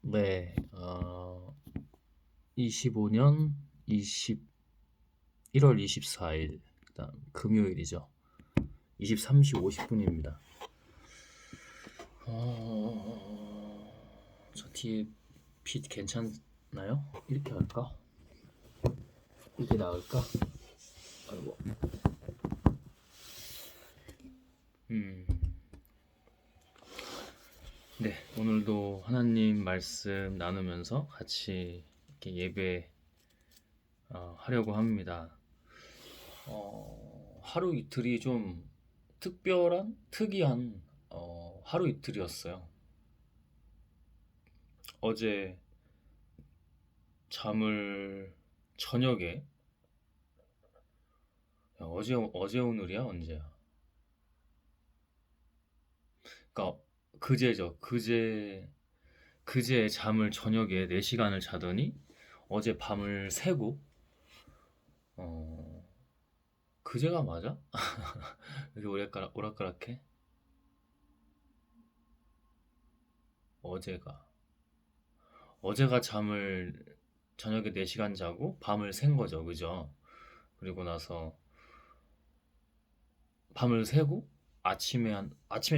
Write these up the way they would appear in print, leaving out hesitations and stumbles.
네, 25년 1월 24일, 그다음 금요일이죠. 23시 50분입니다. 저 뒤에 빛 괜찮나요? 이렇게 할까? 이게 나을까? 아이고. 음, 네, 오늘도 하나님 말씀 나누면서 같이 이렇게 예배 하려고 합니다. 하루 이틀이 좀 특이한 하루 이틀이었어요. 어제 잠을 저녁에 어제 오늘이야 언제야? 그러니까 그제죠. 그제 잠을 저녁에 4시간을 자더니 어제 밤을 새고 어 그제가 맞아? 이렇게 오락가락해? 어제가 어제가 잠을 저녁에 4시간 자고 밤을 샌 거죠. 그죠? 그리고 나서 밤을 새고 아침에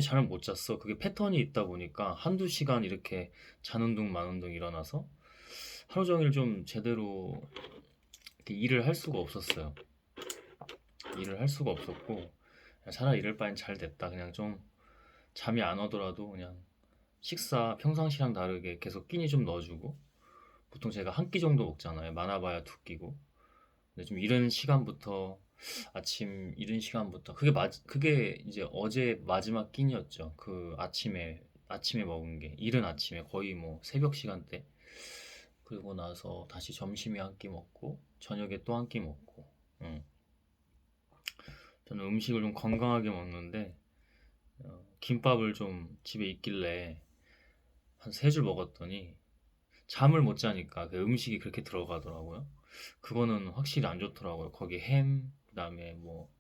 잠을 못 잤어. 그게 패턴이 있다 보니까 한두 시간 이렇게 자는 둥 마는 둥 일어나서 하루 종일 좀 제대로 이렇게 일을 할 수가 없었어요. 일을 할 수가 없었고 차라리 이럴 바엔 잘 됐다. 그냥 좀 잠이 안 오더라도 그냥 식사 평상시랑 다르게 계속 끼니 좀 넣어주고 보통 제가 한 끼 정도 먹잖아요. 많아봐야 두 끼고. 근데 좀 이른 시간부터 아침 이른 시간부터 그게 이제 어제 마지막 끼니였죠. 그 아침에 먹은 게 이른 아침에 거의 뭐 새벽 시간대. 그리고 나서 다시 점심에 한 끼 먹고 저녁에 또 한 끼 먹고. 음. 저는 음식을 좀 건강하게 먹는데 김밥을 좀 집에 있길래 한 3줄 먹었더니 잠을 못 자니까 그 음식이 그렇게 들어가더라고요. 그거는 확실히 안 좋더라고요. 거기 그다음에 뭐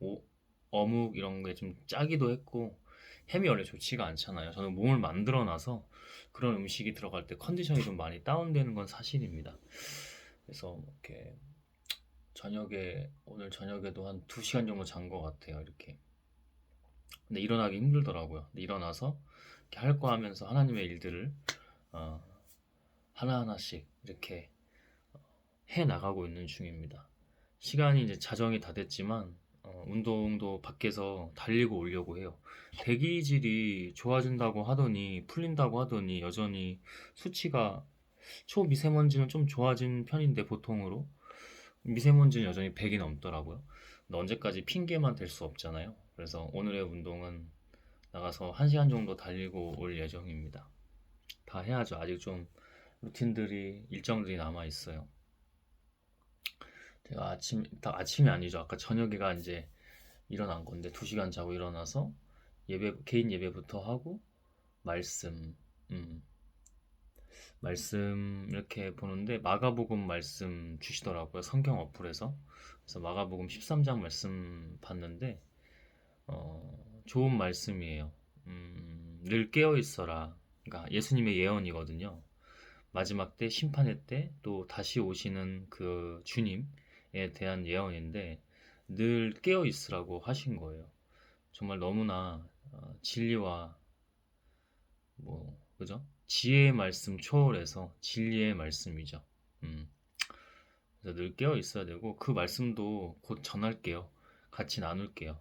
어묵 이런 게 좀 짜기도 했고 햄이 원래 좋지가 않잖아요. 저는 몸을 만들어 놔서 그런 음식이 들어갈 때 컨디션이 좀 많이 다운되는 건 사실입니다. 그래서 이렇게 오늘 저녁에도 한 2시간 정도 잔 것 같아요. 이렇게. 근데 일어나기 힘들더라고요. 근데 일어나서 이렇게 할 거 하면서 하나님의 일들을 어, 하나하나씩 이렇게 해 나가고 있는 중입니다. 시간이 이제 자정이 다 됐지만 운동도 밖에서 달리고 오려고 해요. 대기질이 좋아진다고 하더니 풀린다고 하더니 여전히 수치가 초미세먼지는 좀 좋아진 편인데 보통으로 미세먼지는 여전히 100이 넘더라고요. 근데 언제까지 핑계만 댈 수 없잖아요. 그래서 오늘의 운동은 나가서 1시간 정도 달리고 올 예정입니다. 다 해야죠. 아직 좀 루틴들이 일정들이 남아 있어요. 제가 딱 아침이 아니죠. 아까 저녁에가 이제 일어난 건데 2시간 자고 일어나서 개인 예배부터 하고 말씀, 음, 말씀 이렇게 보는데 마가복음 말씀 주시더라고요. 성경 어플에서. 그래서 마가복음 13장 말씀 봤는데 좋은 말씀이에요. 늘 깨어 있어라. 그러니까 예수님의 예언이거든요. 마지막 때 심판의 때 또 다시 오시는 그 주님에 대한 예언인데 늘 깨어 있으라고 하신 거예요. 정말 너무나 진리와 그죠? 지혜의 말씀 초월해서 진리의 말씀이죠. 음, 그래서 늘 깨어 있어야 되고 그 말씀도 곧 전할게요. 같이 나눌게요.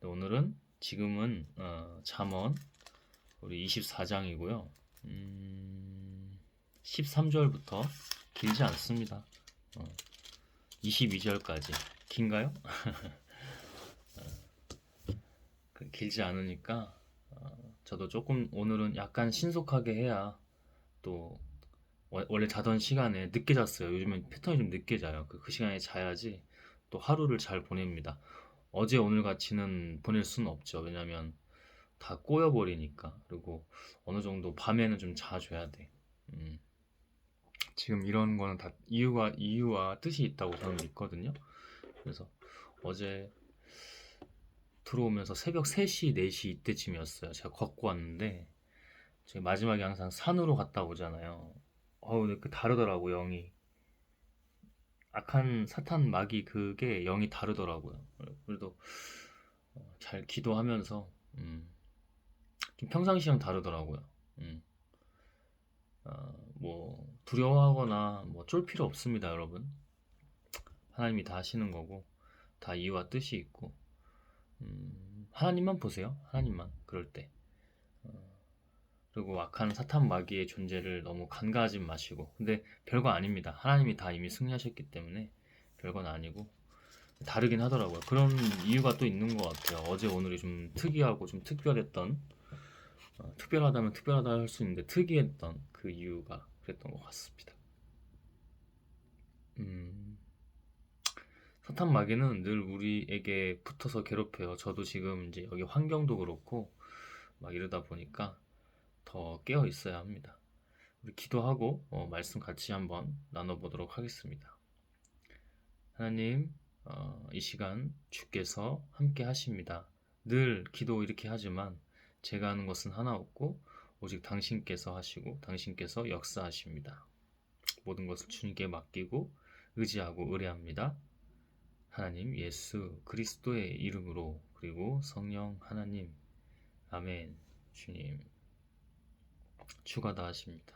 오늘은 지금은 잠언 우리 24장이고요. 13절부터 길지 않습니다. 22절까지 긴가요? 길지 않으니까 저도 조금 오늘은 약간 신속하게 해야 또 원래 자던 시간에 늦게 잤어요. 요즘엔 패턴이 좀 늦게 자요. 그 시간에 자야지 또 하루를 잘 보냅니다. 어제 오늘 같이는 보낼 수는 없죠. 왜냐면 다 꼬여버리니까. 그리고 어느 정도 밤에는 좀 자줘야 돼. 음, 지금 이런 거는 다 이유와 뜻이 있다고 저는 믿거든요. 그래서 어제 들어오면서 새벽 3시, 4시 이때쯤이었어요. 제가 걷고 왔는데, 저희 마지막에 항상 산으로 갔다 오잖아요. 근데 그 다르더라고, 영이. 악한 사탄 마귀 그게 영이 다르더라고요. 그래도 잘 기도하면서 좀 평상시랑 다르더라고요. 음, 뭐 두려워하거나 뭐 쫄 필요 없습니다, 여러분. 하나님이 다 하시는 거고 다 이유와 뜻이 있고 하나님만 보세요. 하나님만 그럴 때. 그리고 악한 사탄 마귀의 존재를 너무 간과하지 마시고. 근데 별거 아닙니다. 하나님이 다 이미 승리하셨기 때문에 별건 아니고 다르긴 하더라고요. 그런 이유가 또 있는 것 같아요. 어제 오늘이 좀 특이하고 좀 특별했던 특별하다면 특별하다 할 수 있는데 특이했던 그 이유가 그랬던 것 같습니다. 음, 사탄 마귀는 늘 우리에게 붙어서 괴롭혀요. 저도 지금 이제 여기 환경도 그렇고 막 이러다 보니까 더 깨어 있어야 합니다. 우리 기도하고 말씀 같이 한번 나눠보도록 하겠습니다. 하나님, 이 시간 주께서 함께 하십니다. 늘 기도 이렇게 하지만 제가 하는 것은 하나 없고 오직 당신께서 하시고 당신께서 역사하십니다. 모든 것을 주님께 맡기고 의지하고 의뢰합니다. 하나님 예수 그리스도의 이름으로 그리고 성령 하나님 아멘. 주님 주가 다 하십니다.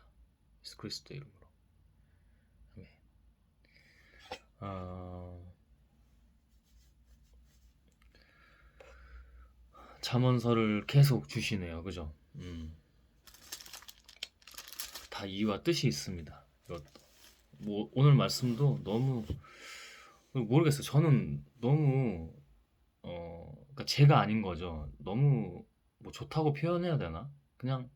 예수 그리스도의 이름으로 아멘. 잠언서를 계속 주시네요. 그죠? 다 이유와 뜻이 있습니다. 이것도. 뭐 오늘 말씀도 너무 모르겠어요. 저는 너무 그러니까 제가 아닌 거죠. 너무 뭐 좋다고 표현해야 되나? 그냥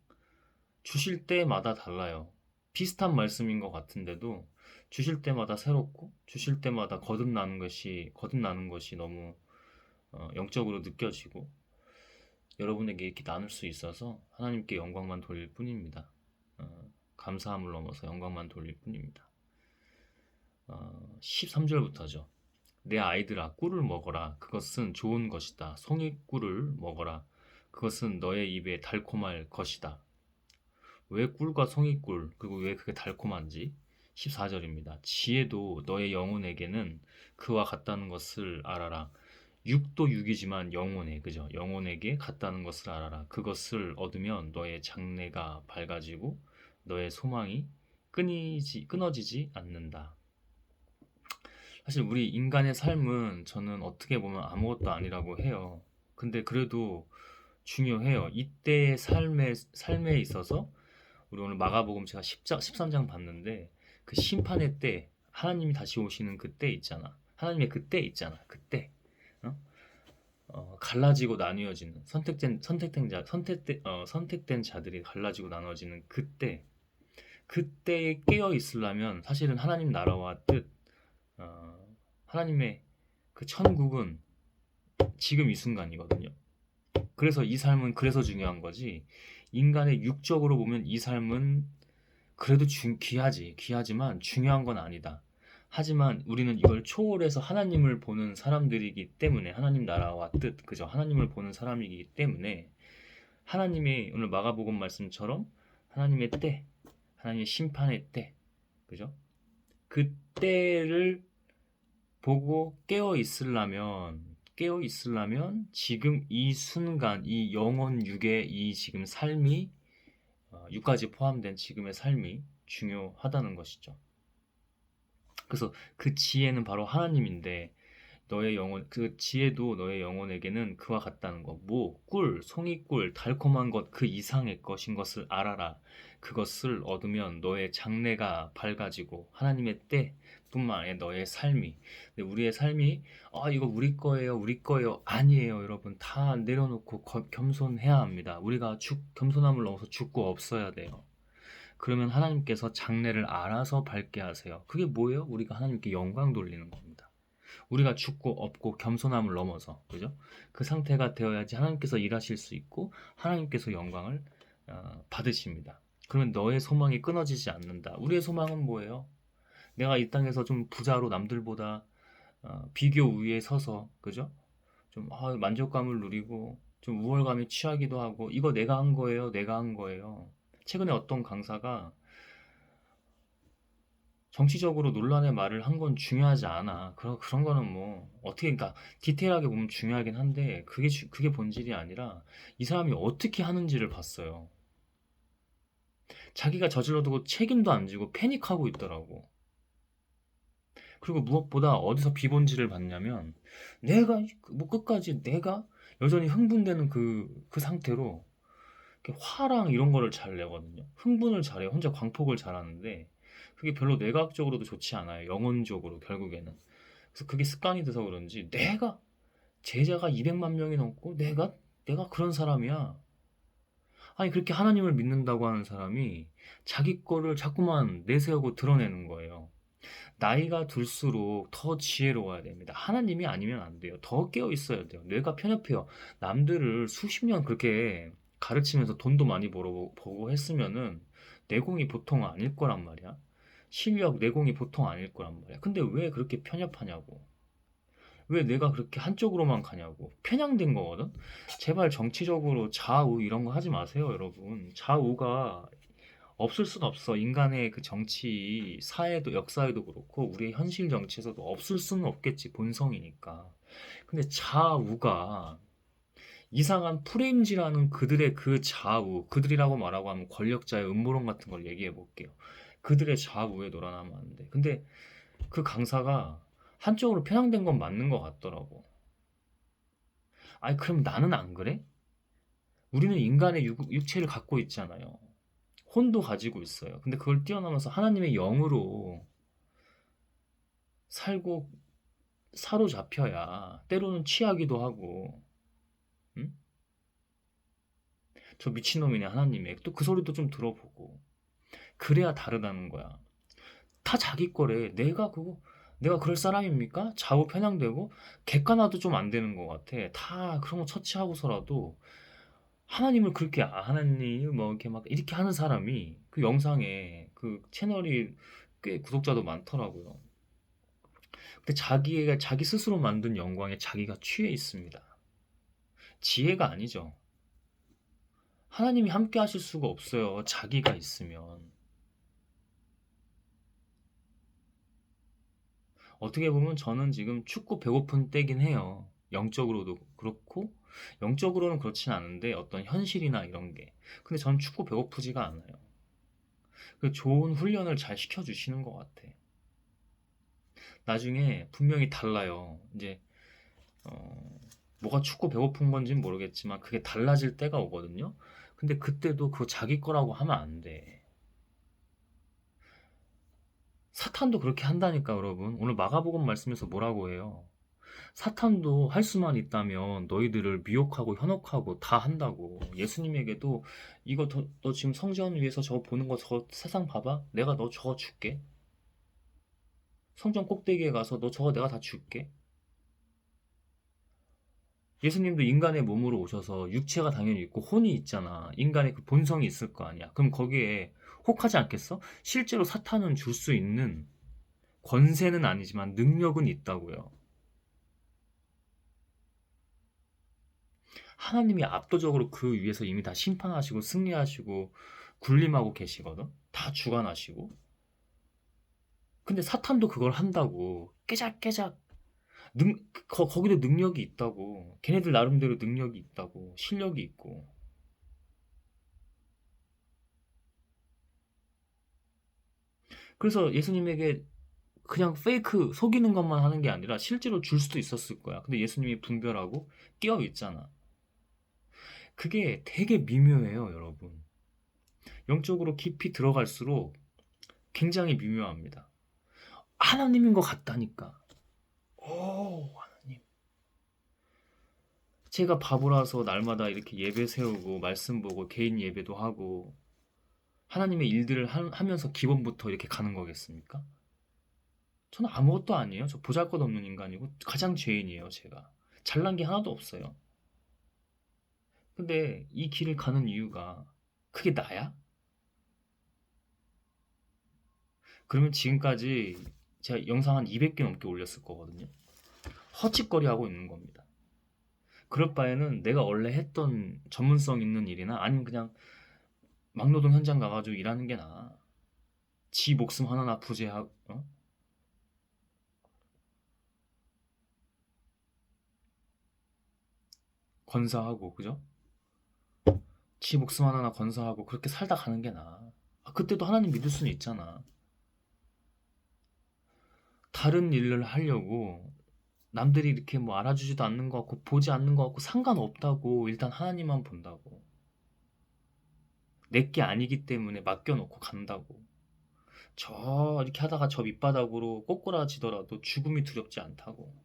주실 때마다 달라요. 비슷한 말씀인 것 같은데도 주실 때마다 새롭고 주실 때마다 거듭나는 것이 너무 영적으로 느껴지고 여러분에게 이렇게 나눌 수 있어서 하나님께 영광만 돌릴 뿐입니다. 감사함을 넘어서 영광만 돌릴 뿐입니다. 13절부터죠. 내 아이들아 꿀을 먹어라. 그것은 좋은 것이다. 송이꿀을 먹어라. 그것은 너의 입에 달콤할 것이다. 왜 꿀과 송이꿀 그리고 왜 그게 달콤한지 14절입니다. 지혜도 너의 영혼에게는 그와 같다는 것을 알아라. 육도 육이지만 영혼에 그죠? 영혼에게 같다는 것을 알아라. 그것을 얻으면 너의 장래가 밝아지고 너의 소망이 끊어지지 않는다. 사실 우리 인간의 삶은 저는 어떻게 보면 아무것도 아니라고 해요. 근데 그래도 중요해요. 이때의 삶에 있어서 우리 오늘 마가복음 제가 13장 봤는데 그 심판의 때 하나님이 다시 오시는 그때 있잖아. 하나님의 그때 있잖아. 그때. 어? 갈라지고 나뉘어지는 선택된 자들이 갈라지고 나눠지는 그때에 깨어 있으려면 사실은 하나님 나라와 뜻 어, 하나님의 그 천국은 지금 이 순간이거든요. 그래서 이 삶은 그래서 중요한 거지. 인간의 육적으로 보면 이 삶은 그래도 귀하지만 중요한 건 아니다. 하지만 우리는 이걸 초월해서 하나님을 보는 사람들이기 때문에 하나님 나라와 뜻, 그죠? 하나님을 보는 사람이기 때문에 하나님의 오늘 마가복음 말씀처럼 하나님의 때, 하나님의 심판의 때, 그죠? 그 때를 보고 깨어 있으려면 지금 이 순간, 이 영혼 육의 이 지금 삶이 육까지 포함된 지금의 삶이 중요하다는 것이죠. 그래서 그 지혜는 바로 하나님인데 그 지혜도 너의 영혼에게는 그와 같다는 것. 송이꿀, 달콤한 것, 그 이상의 것인 것을 알아라. 그것을 얻으면 너의 장래가 밝아지고 하나님의 때뿐만 아니라 너의 삶이. 근데 우리의 삶이 이거 우리 거예요. 아니에요, 여러분. 다 내려놓고 겸손해야 합니다. 우리가 겸손함을 넘어서 죽고 없어야 돼요. 그러면 하나님께서 장래를 알아서 밝게 하세요. 그게 뭐예요? 우리가 하나님께 영광 돌리는 겁니다. 우리가 죽고 없고 겸손함을 넘어서 그죠? 그 상태가 되어야지 하나님께서 일하실 수 있고 하나님께서 영광을 받으십니다. 그러면 너의 소망이 끊어지지 않는다. 우리의 소망은 뭐예요? 내가 이 땅에서 좀 부자로 남들보다 비교 우위에 서서 그죠? 좀 만족감을 누리고 좀 우월감에 취하기도 하고 이거 내가 한 거예요. 최근에 어떤 강사가 정치적으로 논란의 말을 한 건 중요하지 않아. 그런 거는 뭐 어떻게 그러니까 디테일하게 보면 중요하긴 한데 그게 본질이 아니라 이 사람이 어떻게 하는지를 봤어요. 자기가 저질러두고 책임도 안 지고 패닉하고 있더라고. 그리고 무엇보다 어디서 비본질을 봤냐면 내가 뭐 끝까지 내가 여전히 흥분되는 그 상태로 이렇게 화랑 이런 거를 잘 내거든요. 흥분을 잘해요. 혼자 광폭을 잘하는데 그게 별로 뇌과학적으로도 좋지 않아요. 영혼적으로 결국에는. 그래서 그게 습관이 돼서 그런지 내가 제자가 200만 명이 넘고 내가 그런 사람이야. 아니 그렇게 하나님을 믿는다고 하는 사람이 자기 거를 자꾸만 내세우고 드러내는 거예요. 나이가 들수록 더 지혜로워야 됩니다. 하나님이 아니면 안 돼요. 더 깨어 있어야 돼요. 뇌가 편협해요. 남들을 수십 년 그렇게 가르치면서 돈도 많이 벌어보고 했으면은 내공이 보통 아닐 거란 말이야. 실력, 내공이 보통 아닐 거란 말이야. 근데 왜 그렇게 편협하냐고. 왜 내가 그렇게 한쪽으로만 가냐고. 편향된 거거든? 제발 정치적으로 좌우 이런 거 하지 마세요, 여러분. 좌우가 없을 순 없어. 인간의 그 정치, 사회도, 역사에도 그렇고, 우리의 현실 정치에서도 없을 수는 없겠지. 본성이니까. 근데 좌우가 이상한 프레임지라는 그들의 그 좌우, 그들이라고 말하고 하면 권력자의 음모론 같은 걸 얘기해 볼게요. 그들의 좌우에 놀아나면 안 돼. 근데 그 강사가 한쪽으로 편향된 건 맞는 것 같더라고. 아니, 그럼 나는 안 그래? 우리는 인간의 육체를 갖고 있잖아요. 혼도 가지고 있어요. 근데 그걸 뛰어넘어서 하나님의 영으로 살고 사로잡혀야 때로는 취하기도 하고, 응? 저 미친놈이네 하나님의 또 그 소리도 좀 들어보고 그래야 다르다는 거야. 다 자기 거래. 내가 그럴 사람입니까? 좌우 편향되고 객관화도 좀 안 되는 것 같아. 다 그런 거 처치하고서라도 하나님을 그렇게 하나님 뭐 이렇게 하는 사람이 그 영상에 그 채널이 꽤 구독자도 많더라고요. 근데 자기가 자기 스스로 만든 영광에 자기가 취해 있습니다. 지혜가 아니죠. 하나님이 함께 하실 수가 없어요. 자기가 있으면. 어떻게 보면 저는 지금 축구 배고픈 때긴 해요. 영적으로도 그렇고, 영적으로는 그렇진 않은데 어떤 현실이나 이런 게. 근데 저는 축구 배고프지가 않아요. 그 좋은 훈련을 잘 시켜주시는 것 같아. 나중에 분명히 달라요. 이제, 어, 뭐가 축구 배고픈 건지는 모르겠지만 그게 달라질 때가 오거든요. 근데 그때도 그거 자기 거라고 하면 안 돼. 사탄도 그렇게 한다니까, 여러분. 오늘 마가복음 말씀에서 뭐라고 해요? 사탄도 할 수만 있다면 너희들을 미혹하고 현혹하고 다 한다고. 예수님에게도 너 지금 성전 위에서 저거 보는 거 저 세상 봐봐. 내가 너 저거 줄게. 성전 꼭대기에 가서 너 저거 내가 다 줄게. 예수님도 인간의 몸으로 오셔서 육체가 당연히 있고 혼이 있잖아. 인간의 그 본성이 있을 거 아니야. 그럼 거기에 혹하지 않겠어? 실제로 사탄은 줄 수 있는 권세는 아니지만 능력은 있다고요. 하나님이 압도적으로 그 위에서 이미 다 심판하시고 승리하시고 군림하고 계시거든. 다 주관하시고. 근데 사탄도 그걸 한다고. 깨작깨작. 거기도 능력이 있다고. 걔네들 나름대로 능력이 있다고. 실력이 있고. 그래서 예수님에게 그냥 페이크 속이는 것만 하는 게 아니라 실제로 줄 수도 있었을 거야. 근데 예수님이 분별하고 끼어 있잖아. 그게 되게 미묘해요, 여러분. 영적으로 깊이 들어갈수록 굉장히 미묘합니다. 하나님인 것 같다니까. 오, 하나님. 제가 바보라서 날마다 이렇게 예배 세우고 말씀 보고 개인 예배도 하고 하나님의 일들을 하면서 기본부터 이렇게 가는 거겠습니까? 저는 아무것도 아니에요. 저 보잘것없는 인간이고 가장 죄인이에요, 제가. 잘난 게 하나도 없어요. 근데 이 길을 가는 이유가 그게 나야? 그러면 지금까지 제가 영상 한 200개 넘게 올렸을 거거든요. 헛짓거리 하고 있는 겁니다. 그럴 바에는 내가 원래 했던 전문성 있는 일이나 아니면 그냥 막노동 현장 가가지고 일하는 게 나아. 지 목숨 하나나 부재하고 건사하고 그죠? 지 목숨 하나나 건사하고 그렇게 살다 가는 게 나아. 그때도 하나님 믿을 수는 있잖아. 다른 일을 하려고 남들이 이렇게 뭐 알아주지도 않는 것 같고 보지 않는 것 같고 상관없다고 일단 하나님만 본다고. 내게 아니기 때문에 맡겨놓고 간다고. 저 이렇게 하다가 저 밑바닥으로 꼬꾸라지더라도 죽음이 두렵지 않다고.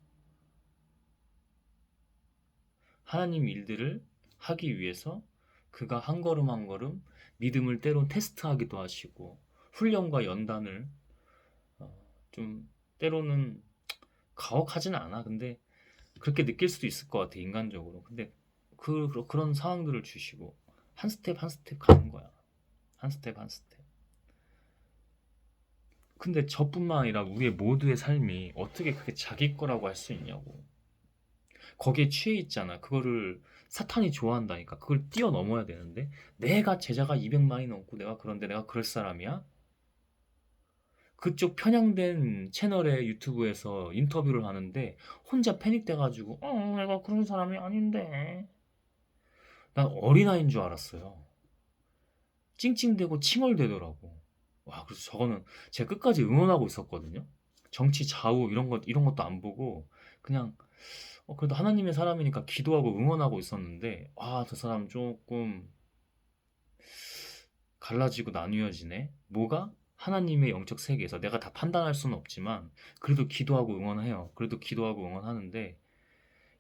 하나님 일들을 하기 위해서 그가 한 걸음 한 걸음 믿음을 때론 테스트하기도 하시고 훈련과 연단을 좀 때로는 가혹하지는 않아. 근데 그렇게 느낄 수도 있을 것 같아 인간적으로. 근데 그런 상황들을 주시고 한 스텝 한 스텝 가는 거야. 한 스텝 한 스텝. 근데 저뿐만 아니라 우리의 모두의 삶이 어떻게 그게 자기 거라고 할 수 있냐고. 거기에 취해 있잖아. 그거를 사탄이 좋아한다니까. 그걸 뛰어넘어야 되는데 내가 제자가 200만이 넘고 내가 그런데 내가 그럴 사람이야? 그쪽 편향된 채널의 유튜브에서 인터뷰를 하는데 혼자 패닉돼가지고 내가 그런 사람이 아닌데 난 어린아이인 줄 알았어요. 찡찡대고 칭얼대더라고. 와, 그래서 저거는 제가 끝까지 응원하고 있었거든요. 정치 좌우 이런 것도 안 보고 그냥 그래도 하나님의 사람이니까 기도하고 응원하고 있었는데 저 사람 조금 갈라지고 나뉘어지네. 뭐가? 하나님의 영적 세계에서 내가 다 판단할 수는 없지만 그래도 기도하고 응원해요. 그래도 기도하고 응원하는데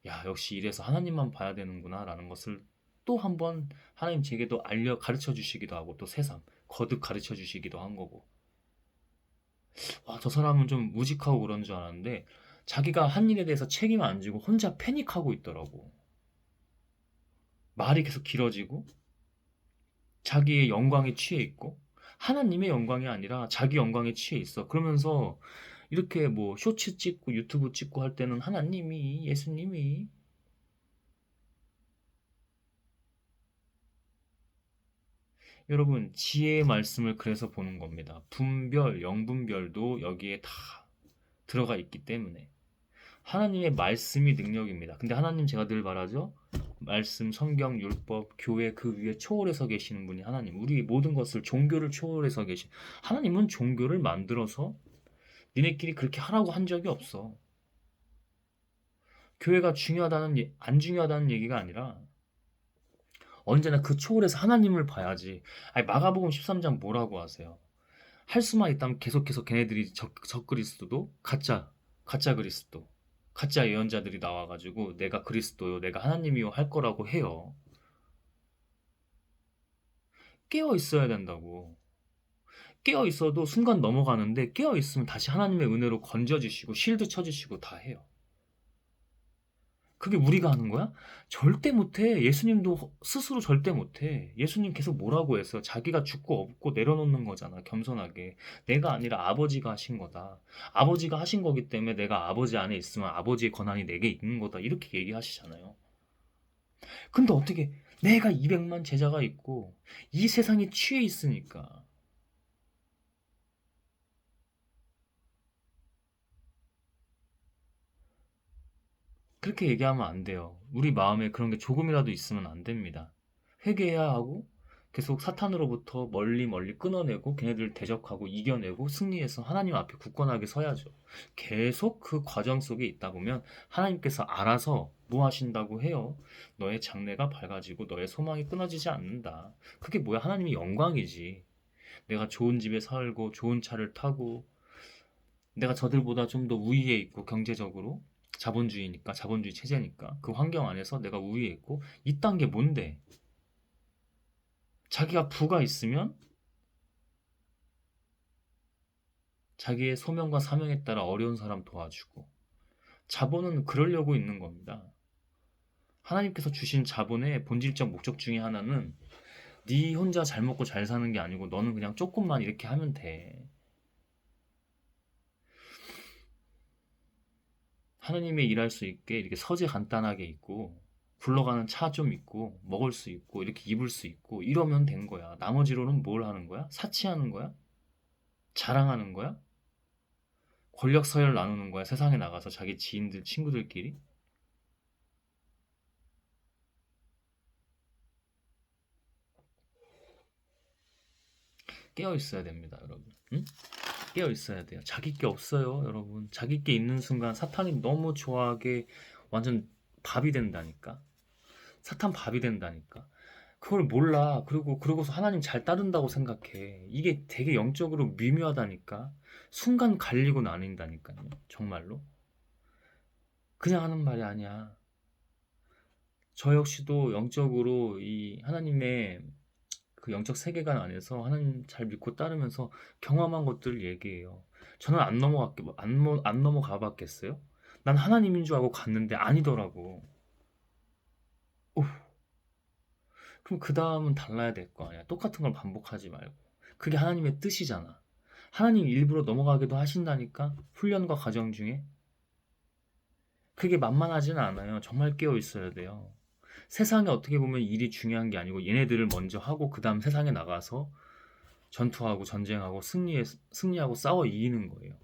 야, 역시 이래서 하나님만 봐야 되는구나라는 것을 또 한번 하나님 제게도 가르쳐 주시기도 하고 또 새삼 거듭 가르쳐 주시기도 한 거고. 저 사람은 좀 우직하고 그런 줄 알았는데 자기가 한 일에 대해서 책임 안 지고 혼자 패닉하고 있더라고. 말이 계속 길어지고 자기의 영광에 취해 있고 하나님의 영광이 아니라 자기 영광에 취해 있어. 그러면서 이렇게 뭐 쇼츠 찍고 유튜브 찍고 할 때는 하나님이 예수님이 여러분 지혜의 말씀을 그래서 보는 겁니다. 분별, 영분별도 여기에 다 들어가 있기 때문에 하나님의 말씀이 능력입니다. 근데 하나님 제가 늘 말하죠. 말씀, 성경, 율법, 교회 그 위에 초월해서 계시는 분이 하나님. 우리 모든 것을 종교를 초월해서 계신 하나님은 종교를 만들어서 니네끼리 그렇게 하라고 한 적이 없어. 교회가 안 중요하다는 얘기가 아니라 언제나 그 초월해서 하나님을 봐야지. 아니, 마가복음 13장 뭐라고 하세요? 할 수만 있다면 계속해서 걔네들이 적그리스도도 가짜 그리스도, 가짜 예언자들이 나와가지고 내가 그리스도요, 내가 하나님이요 할 거라고 해요. 깨어 있어야 된다고. 깨어 있어도 순간 넘어가는데 깨어 있으면 다시 하나님의 은혜로 건져주시고 실드 쳐주시고 다 해요. 그게 우리가 하는 거야? 절대 못해. 예수님도 스스로 절대 못해. 예수님 계속 뭐라고 했어요? 자기가 죽고 업고 내려놓는 거잖아. 겸손하게. 내가 아니라 아버지가 하신 거다. 아버지가 하신 거기 때문에 내가 아버지 안에 있으면 아버지의 권한이 내게 있는 거다. 이렇게 얘기하시잖아요. 근데 어떻게 내가 200만 제자가 있고 이 세상에 취해 있으니까 그렇게 얘기하면 안 돼요. 우리 마음에 그런 게 조금이라도 있으면 안 됩니다. 회개해야 하고 계속 사탄으로부터 멀리 멀리 끊어내고 걔네들 대적하고 이겨내고 승리해서 하나님 앞에 굳건하게 서야죠. 계속 그 과정 속에 있다 보면 하나님께서 알아서 뭐 하신다고 해요? 너의 장래가 밝아지고 너의 소망이 끊어지지 않는다. 그게 뭐야? 하나님의 영광이지. 내가 좋은 집에 살고 좋은 차를 타고 내가 저들보다 좀 더 우위에 있고 경제적으로 자본주의니까 자본주의 체제니까 그 환경 안에서 내가 우위에 있고 이딴 게 뭔데? 자기가 부가 있으면 자기의 소명과 사명에 따라 어려운 사람 도와주고 자본은 그러려고 있는 겁니다. 하나님께서 주신 자본의 본질적 목적 중에 하나는 네 혼자 잘 먹고 잘 사는 게 아니고 너는 그냥 조금만 이렇게 하면 돼. 하나님의 일할 수 있게 이렇게 서재 간단하게 있고 굴러가는 차 좀 있고 먹을 수 있고 이렇게 입을 수 있고 이러면 된 거야. 나머지로는 뭘 하는 거야? 사치하는 거야? 자랑하는 거야? 권력 서열 나누는 거야? 세상에 나가서 자기 지인들, 친구들끼리? 깨어 있어야 됩니다, 여러분. 응? 깨어 있어야 돼요. 자기 게 없어요, 여러분. 자기 게 있는 순간 사탄이 너무 좋아하게 완전 밥이 된다니까. 사탄 밥이 된다니까. 그걸 몰라. 그러고서 하나님 잘 따른다고 생각해. 이게 되게 영적으로 미묘하다니까. 순간 갈리고 나뉜다니까요. 정말로. 그냥 하는 말이 아니야. 저 역시도 영적으로 이 하나님의 그 영적 세계관 안에서 하나님 잘 믿고 따르면서 경험한 것들을 얘기해요. 저는 안 넘어가 봤겠어요? 난 하나님인 줄 알고 갔는데 아니더라고. 오, 그럼 그 다음은 달라야 될 거 아니야. 똑같은 걸 반복하지 말고. 그게 하나님의 뜻이잖아. 하나님 일부러 넘어가기도 하신다니까? 훈련과 과정 중에. 그게 만만하지는 않아요. 정말 깨어 있어야 돼요. 세상에 어떻게 보면 일이 중요한 게 아니고 얘네들을 먼저 하고 그 다음 세상에 나가서 전투하고 전쟁하고 승리하고 싸워 이기는 거예요.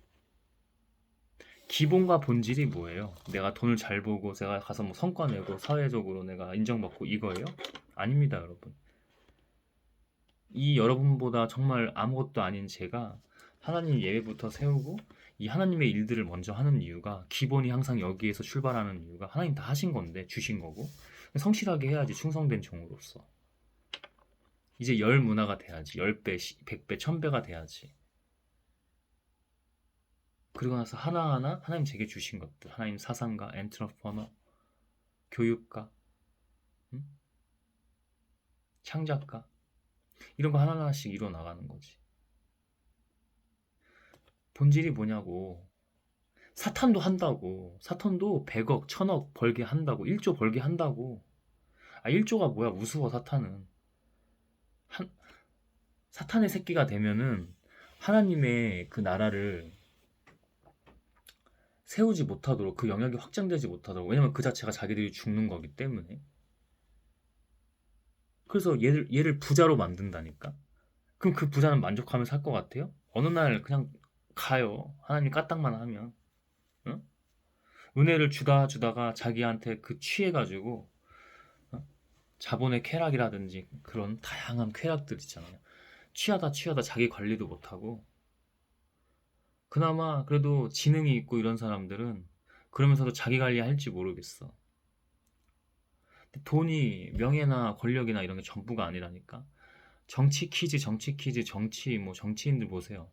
기본과 본질이 뭐예요? 내가 돈을 잘 벌고 내가 가서 뭐 성과 내고 사회적으로 내가 인정받고 이거예요? 아닙니다, 여러분. 이 여러분보다 정말 아무것도 아닌 제가 하나님 예배부터 세우고 이 하나님의 일들을 먼저 하는 이유가 기본이 항상 여기에서 출발하는 이유가 하나님 다 하신 건데 주신 거고 성실하게 해야지 충성된 종으로서 이제 열 문화가 돼야지 10배, 100배, 1000배가 돼야지 그리고 나서 하나하나 하나님 제게 주신 것들 하나님 사상가, 엔트러퍼너, 교육가, 음? 창작가 이런 거 하나하나씩 이뤄 나가는 거지 본질이 뭐냐고 사탄도 한다고 사탄도 100억, 1000억 벌게 한다고 1조 벌게 한다고 1조가 뭐야 우스워 사탄은 한, 사탄의 새끼가 되면은 하나님의 그 나라를 세우지 못하도록 그 영역이 확장되지 못하도록 왜냐면 그 자체가 자기들이 죽는 거기 때문에 그래서 얘를 부자로 만든다니까 그럼 그 부자는 만족하면서 살 것 같아요? 어느 날 그냥 가요 하나님 까딱만 하면 응? 은혜를 주다가 자기한테 그 취해가지고 어? 자본의 쾌락이라든지 그런 다양한 쾌락들 있잖아요 취하다 자기 관리도 못하고 그나마 그래도 지능이 있고 이런 사람들은 그러면서도 자기 관리할지 모르겠어. 돈이 명예나 권력이나 이런 게 전부가 아니라니까. 정치 퀴즈, 뭐 정치인들 보세요.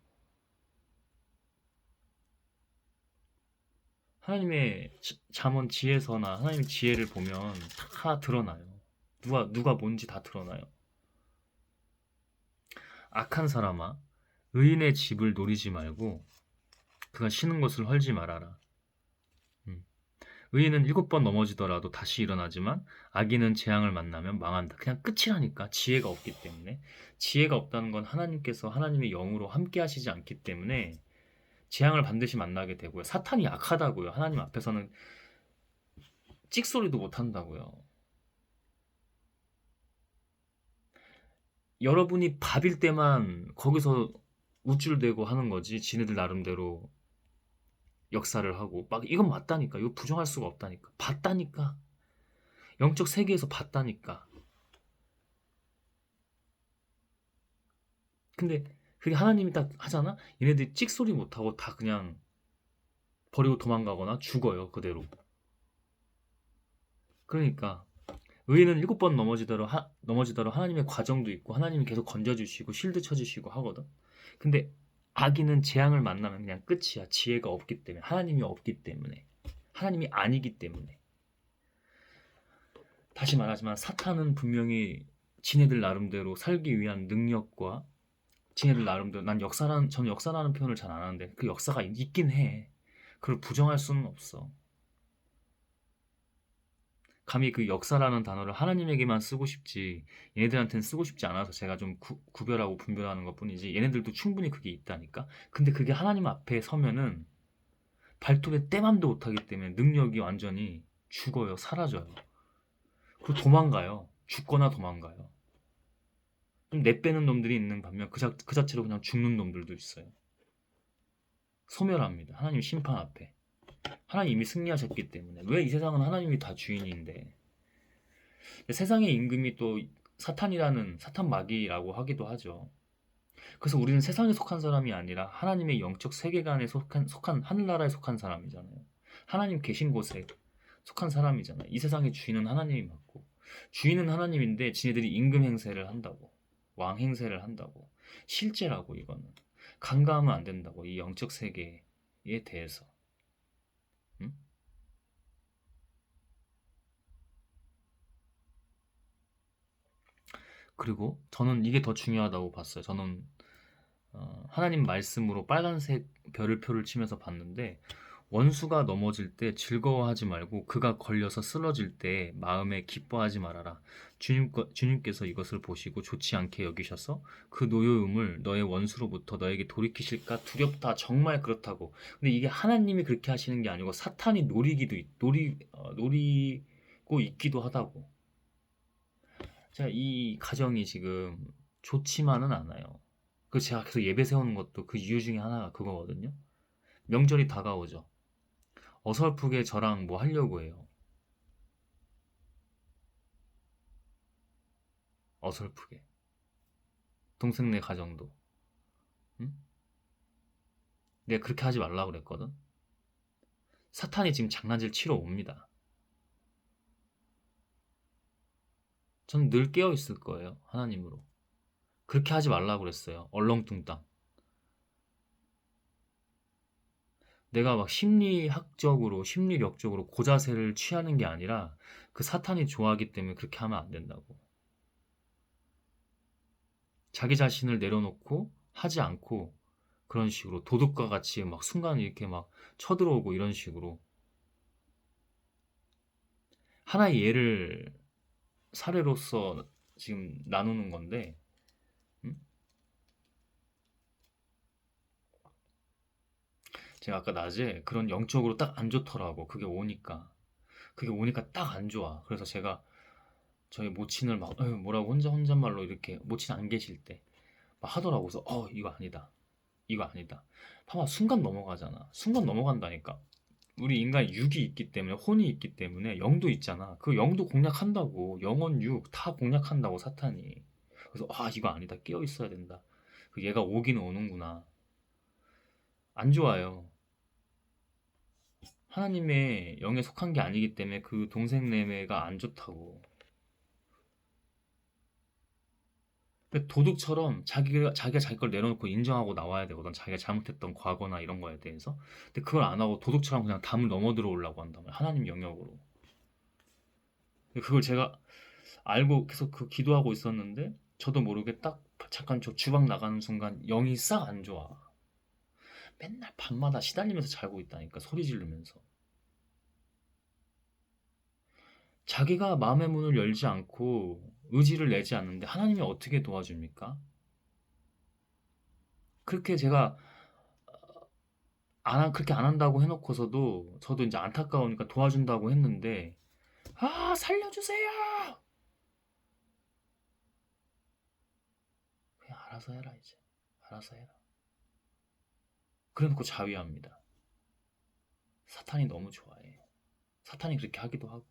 하나님의 잠언 지혜서나 하나님의 지혜를 보면 다 드러나요. 누가 뭔지 다 드러나요. 악한 사람아, 의인의 집을 노리지 말고 그가 쉬는 곳을 헐지 말아라. 음. 의인은 7번 넘어지더라도 다시 일어나지만 악인은 재앙을 만나면 망한다. 그냥 끝이라니까. 지혜가 없기 때문에. 지혜가 없다는 건 하나님께서 하나님의 영으로 함께 하시지 않기 때문에 재앙을 반드시 만나게 되고요. 사탄이 약하다고요. 하나님 앞에서는 찍소리도 못 한다고요. 여러분이 밥일 때만 거기서 우쭐대고 하는 거지. 지네들 나름대로 역사를 하고 막 이건 맞다니까. 이거 부정할 수가 없다니까. 봤다니까. 영적 세계에서 봤다니까. 근데 그게 하나님이 딱 하잖아? 얘네들이 찍소리 못하고 다 그냥 버리고 도망가거나 죽어요, 그대로. 그러니까 의인은 7번 넘어지더라도 하나님의 과정도 있고 하나님이 계속 건져주시고 쉴드 쳐주시고 하거든. 근데 악인은 재앙을 만나면 그냥 끝이야. 지혜가 없기 때문에 하나님이 없기 때문에 하나님이 아니기 때문에 다시 말하지만 사탄은 분명히 지네들 나름대로 살기 위한 능력과 지네들 나름대로 저는 역사라는 표현을 잘 안 하는데 그 역사가 있긴 해. 그걸 부정할 수는 없어. 감히 그 역사라는 단어를 하나님에게만 쓰고 싶지 얘네들한테는 쓰고 싶지 않아서 제가 좀 구별하고 분별하는 것뿐이지 얘네들도 충분히 그게 있다니까. 근데 그게 하나님 앞에 서면은 발톱에 떼맘도 못하기 때문에 능력이 완전히 죽어요. 사라져요. 그리고 도망가요. 죽거나 도망가요. 좀 내빼는 놈들이 있는 반면 그 자체로 그냥 죽는 놈들도 있어요. 소멸합니다. 하나님 심판 앞에. 하나님 이미 승리하셨기 때문에. 왜 이 세상은 하나님이 다 주인인데. 세상의 임금이 또 사탄이라는 사탄 마귀라고 하기도 하죠. 그래서 우리는 세상에 속한 사람이 아니라 하나님의 영적 세계관에 속한 하늘나라에 속한 사람이잖아요. 하나님 계신 곳에 속한 사람이잖아요. 이 세상의 주인은 하나님이 맞고 주인은 하나님인데 지네들이 임금 행세를 한다고 왕 행세를 한다고 실제라고 이거는 간과하면 안 된다고 이 영적 세계에 대해서 음? 그리고 저는 이게 더 중요하다고 봤어요. 저는 하나님 말씀으로 빨간색 별을표를 치면서 봤는데 원수가 넘어질 때 즐거워하지 말고 그가 걸려서 쓰러질 때 마음에 기뻐하지 말아라. 주님께서 이것을 보시고 좋지 않게 여기셔서 그 노여움을 너의 원수로부터 너에게 돌이키실까 두렵다. 정말 그렇다고. 근데 이게 하나님이 그렇게 하시는 게 아니고 사탄이 노리고 있기도 하다고. 자, 이 가정이 지금 좋지만은 않아요. 그 제가 계속 예배 세우는 것도 그 이유 중에 하나가 그거거든요. 명절이 다가오죠. 어설프게 저랑 뭐 하려고 해요. 어설프게. 동생네 가정도. 응? 내가 그렇게 하지 말라고 그랬거든. 사탄이 지금 장난질 치러 옵니다. 저는 늘 깨어 있을 거예요. 하나님으로. 그렇게 하지 말라고 그랬어요. 얼렁뚱땅. 내가 막 심리학적으로, 심리력적으로 고자세를 취하는 게 아니라 그 사탄이 좋아하기 때문에 그렇게 하면 안 된다고. 자기 자신을 내려놓고 하지 않고 그런 식으로 도둑과 같이 막 순간 이렇게 막 쳐들어오고 이런 식으로 하나의 예를 사례로서 지금 나누는 건데 음? 제가 아까 낮에 그런 영적으로 딱 안 좋더라고. 그게 오니까 딱 안 좋아. 그래서 제가 저희 모친을 막 뭐라고 혼잣말로 이렇게 모친 안 계실 때 막 하더라고. 그래서 이거 아니다. 이거 아니다. 봐봐, 순간 넘어가잖아. 순간 넘어간다니까. 우리 인간 육이 있기 때문에 혼이 있기 때문에 영도 있잖아. 그 영도 공략한다고. 영혼 육 다 공략한다고 사탄이. 그래서 이거 아니다. 깨어 있어야 된다. 그 얘가 오긴 오는구나. 안 좋아요. 하나님의 영에 속한 게 아니기 때문에 그 동생내매가 안 좋다고. 근데 도둑처럼 자기가 자기 걸 내려놓고 인정하고 나와야 되거든. 자기가 잘못했던 과거나 이런 거에 대해서. 근데 그걸 안 하고 도둑처럼 그냥 담을 넘어 들어오려고 한단 말이야. 하나님 영역으로. 그걸 제가 알고 계속 그 기도하고 있었는데 저도 모르게 딱 잠깐 저 주방 나가는 순간 영이 싹 안 좋아. 맨날 밤마다 시달리면서 자고 있다니까. 소리 지르면서. 자기가 마음의 문을 열지 않고 의지를 내지 않는데 하나님이 어떻게 도와줍니까? 그렇게 제가 그렇게 안 한다고 해놓고서도 저도 이제 안타까우니까 도와준다고 했는데 살려주세요. 그냥 알아서 해라 이제. 알아서 해라. 그래놓고 자위합니다. 사탄이 너무 좋아해. 사탄이 그렇게 하기도 하고.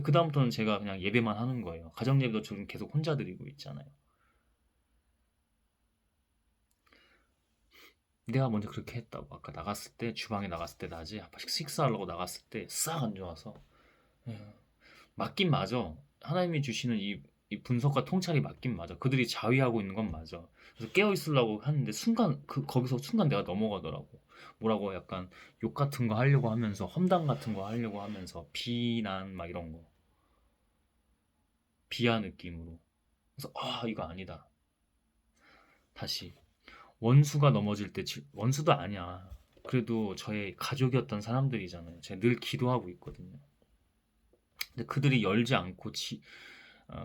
그 다음부터는 제가 그냥 예배만 하는 거예요. 가정 예배도 지금 계속 혼자 드리고 있잖아요. 내가 먼저 그렇게 했다고. 아까 나갔을 때 주방에 나갔을 때 낮에 식사하려고 나갔을 때 싹 안 좋아서 에휴, 맞긴 맞아. 하나님이 주시는 이 분석과 통찰이 맞긴 맞아. 그들이 자위하고 있는 건 맞아. 그래서 깨어 있으려고 하는데 순간 거기서 순간 내가 넘어가더라고. 뭐라고 약간 욕 같은 거 하려고 하면서 험담 같은 거 하려고 하면서 비난 막 이런 거 비하 느낌으로. 그래서 이거 아니다. 다시 원수가 넘어질 때 원수도 아니야. 그래도 저의 가족이었던 사람들이잖아요. 제가 늘 기도하고 있거든요. 근데 그들이 열지 않고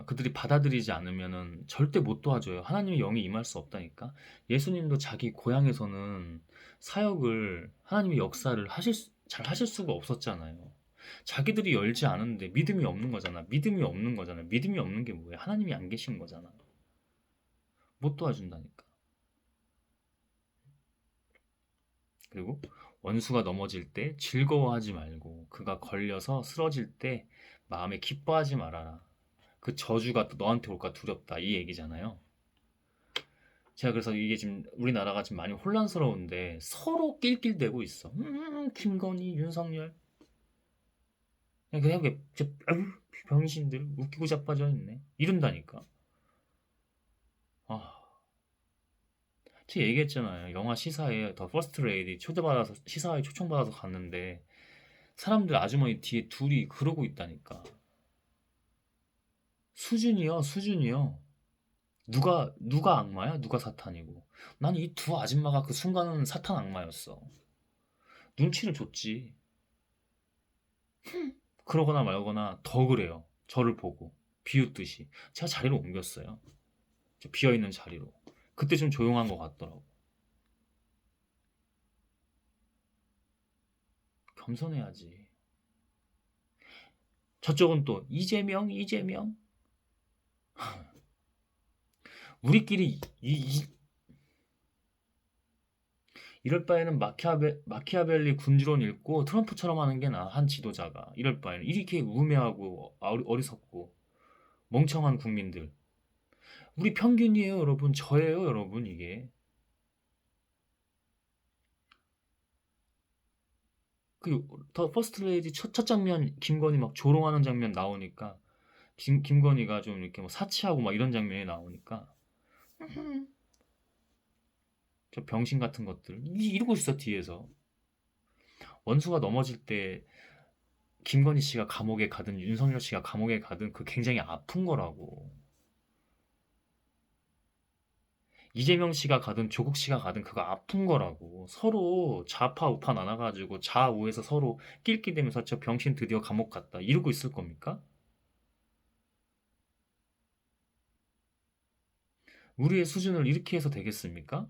그들이 받아들이지 않으면은 절대 못 도와줘요. 하나님의 영이 임할 수 없다니까. 예수님도 자기 고향에서는 사역을 하나님의 역사를 잘 하실 수가 없었잖아요. 자기들이 열지 않은데 믿음이 없는 거잖아. 믿음이 없는 거잖아. 믿음이 없는 게 뭐예요? 하나님이 안 계신 거잖아. 못 도와준다니까. 그리고 원수가 넘어질 때 즐거워하지 말고 그가 걸려서 쓰러질 때 마음에 기뻐하지 말아라. 그 저주가 또 너한테 올까 두렵다. 이 얘기잖아요. 제가 그래서 이게 지금 우리나라가 지금 많이 혼란스러운데 서로 낄낄대고 있어. 김건희, 윤석열. 그냥 아유, 병신들 웃기고 자빠져 있네. 이런다니까. 아, 제가 얘기했잖아요. 영화 시사회 더 퍼스트 레이디 초대받아서 시사회 초청받아서 갔는데 사람들 아주머니 뒤에 둘이 그러고 있다니까. 수준이요, 수준이요. 누가 악마야? 누가 사탄이고? 난 이 두 아줌마가 그 순간은 사탄 악마였어. 눈치를 줬지. 그러거나 말거나 더 그래요. 저를 보고 비웃듯이 제가 자리를 옮겼어요. 저 비어있는 자리로. 그때 좀 조용한 것 같더라고. 겸손해야지. 저쪽은 또 이재명, 이재명. 우리끼리 이럴 바에는 마키아벨리 군주론 읽고 트럼프처럼 하는 게 나아. 한 지도자가 이럴 바에는 이렇게 우매하고 어리석고 멍청한 국민들. 우리 평균이에요, 여러분. 저예요, 여러분. 이게 그 더 퍼스트 레이디 첫 장면 김건희 막 조롱하는 장면 나오니까 김건희가 좀 이렇게 뭐 사치하고 막 이런 장면이 나오니까 저 병신 같은 것들 이러고 있어 뒤에서. 원수가 넘어질 때 김건희 씨가 감옥에 가든 윤석열 씨가 감옥에 가든 그 굉장히 아픈 거라고. 이재명 씨가 가든 조국 씨가 가든 그거 아픈 거라고. 서로 좌파 우파 나눠가지고 좌우에서 서로 낄끼대면서 저 병신 드디어 감옥 갔다 이러고 있을 겁니까? 우리의 수준을 이렇게 해서 되겠습니까?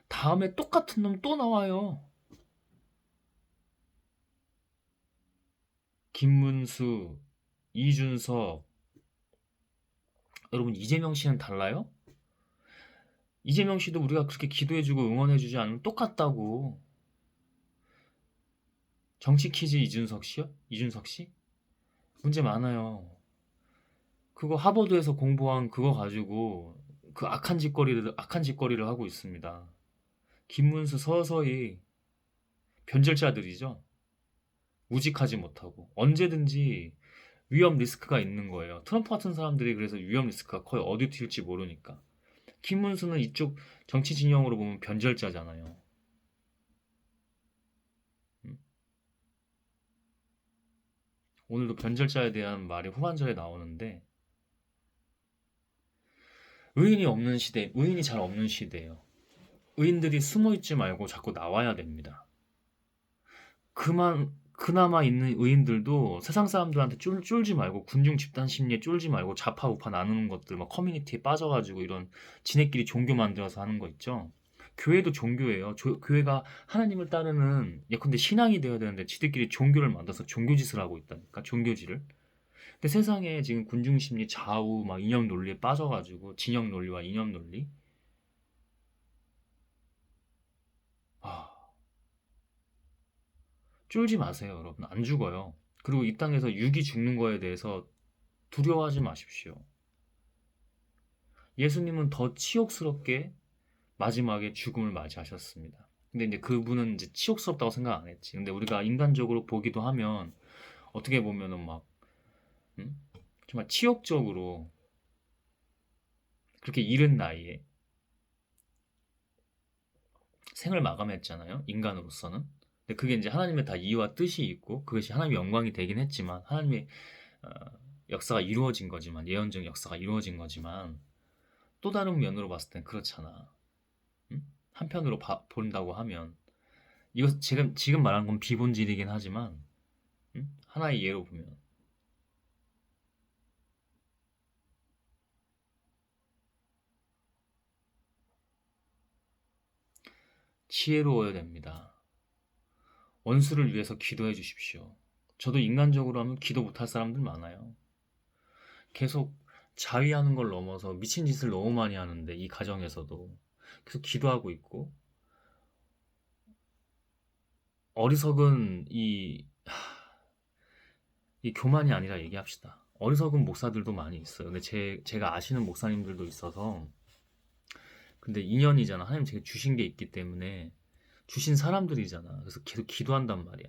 다음에 똑같은 놈 또 나와요. 김문수, 이준석. 여러분 이재명 씨는 달라요? 이재명 씨도 우리가 그렇게 기도해주고 응원해주지 않으면 똑같다고. 정치 퀴즈 이준석 씨요? 이준석 씨? 문제 많아요. 그거 하버드에서 공부한 그거 가지고 그 악한 짓거리를 하고 있습니다. 김문수 서서히 변절자들이죠. 우직하지 못하고 언제든지 위험 리스크가 있는 거예요. 트럼프 같은 사람들이 그래서 위험 리스크가 거의 어디 튈지 모르니까. 김문수는 이쪽 정치 진영으로 보면 변절자잖아요. 음. 오늘도 변절자에 대한 말이 후반절에 나오는데 의인이 잘 없는 시대예요. 의인들이 숨어 있지 말고 자꾸 나와야 됩니다. 그나마 있는 의인들도 세상 사람들한테 쫄지 말고 군중 집단 심리에 쫄지 말고 좌파 우파 나누는 것들 막 커뮤니티에 빠져가지고 이런 지네끼리 종교 만들어서 하는 거 있죠. 교회도 종교예요. 교회가 하나님을 따르는 예컨대 신앙이 되어야 되는데 지들끼리 종교를 만들어서 종교짓을 하고 있다니까 종교질을. 근데 세상에 지금 군중 심리 좌우 막 이념 논리에 빠져가지고 진영 논리와 이념 논리. 아, 쫄지 마세요, 여러분. 안 죽어요. 그리고 이 땅에서 육이 죽는 거에 대해서 두려워하지 마십시오. 예수님은 더 치욕스럽게 마지막에 죽음을 맞이하셨습니다. 근데 이제 그분은 이제 치욕스럽다고 생각 안 했지. 근데 우리가 인간적으로 보기도 하면 어떻게 보면은 막 음? 정말 치욕적으로 그렇게 이른 나이에 생을 마감했잖아요. 인간으로서는. 근데 그게 이제 하나님의 다 이유와 뜻이 있고 그것이 하나님의 영광이 되긴 했지만 하나님의 어, 역사가 이루어진 거지만 예언적 역사가 이루어진 거지만 또 다른 면으로 봤을 땐 그렇잖아. 음? 한편으로 본다고 하면 이거 지금 말한 건 비본질이긴 하지만 하나의 예로 보면 지혜로워야 됩니다. 원수를 위해서 기도해 주십시오. 저도 인간적으로 하면 기도 못할 사람들 많아요. 계속 자위하는 걸 넘어서 미친 짓을 너무 많이 하는데 이 가정에서도 계속 기도하고 있고 어리석은 이 교만이 아니라 얘기합시다. 어리석은 목사들도 많이 있어요. 근데 제가 아시는 목사님들도 있어서, 근데 인연이잖아. 하나님 제가 주신 게 있기 때문에 주신 사람들이잖아. 그래서 계속 기도한단 말이야.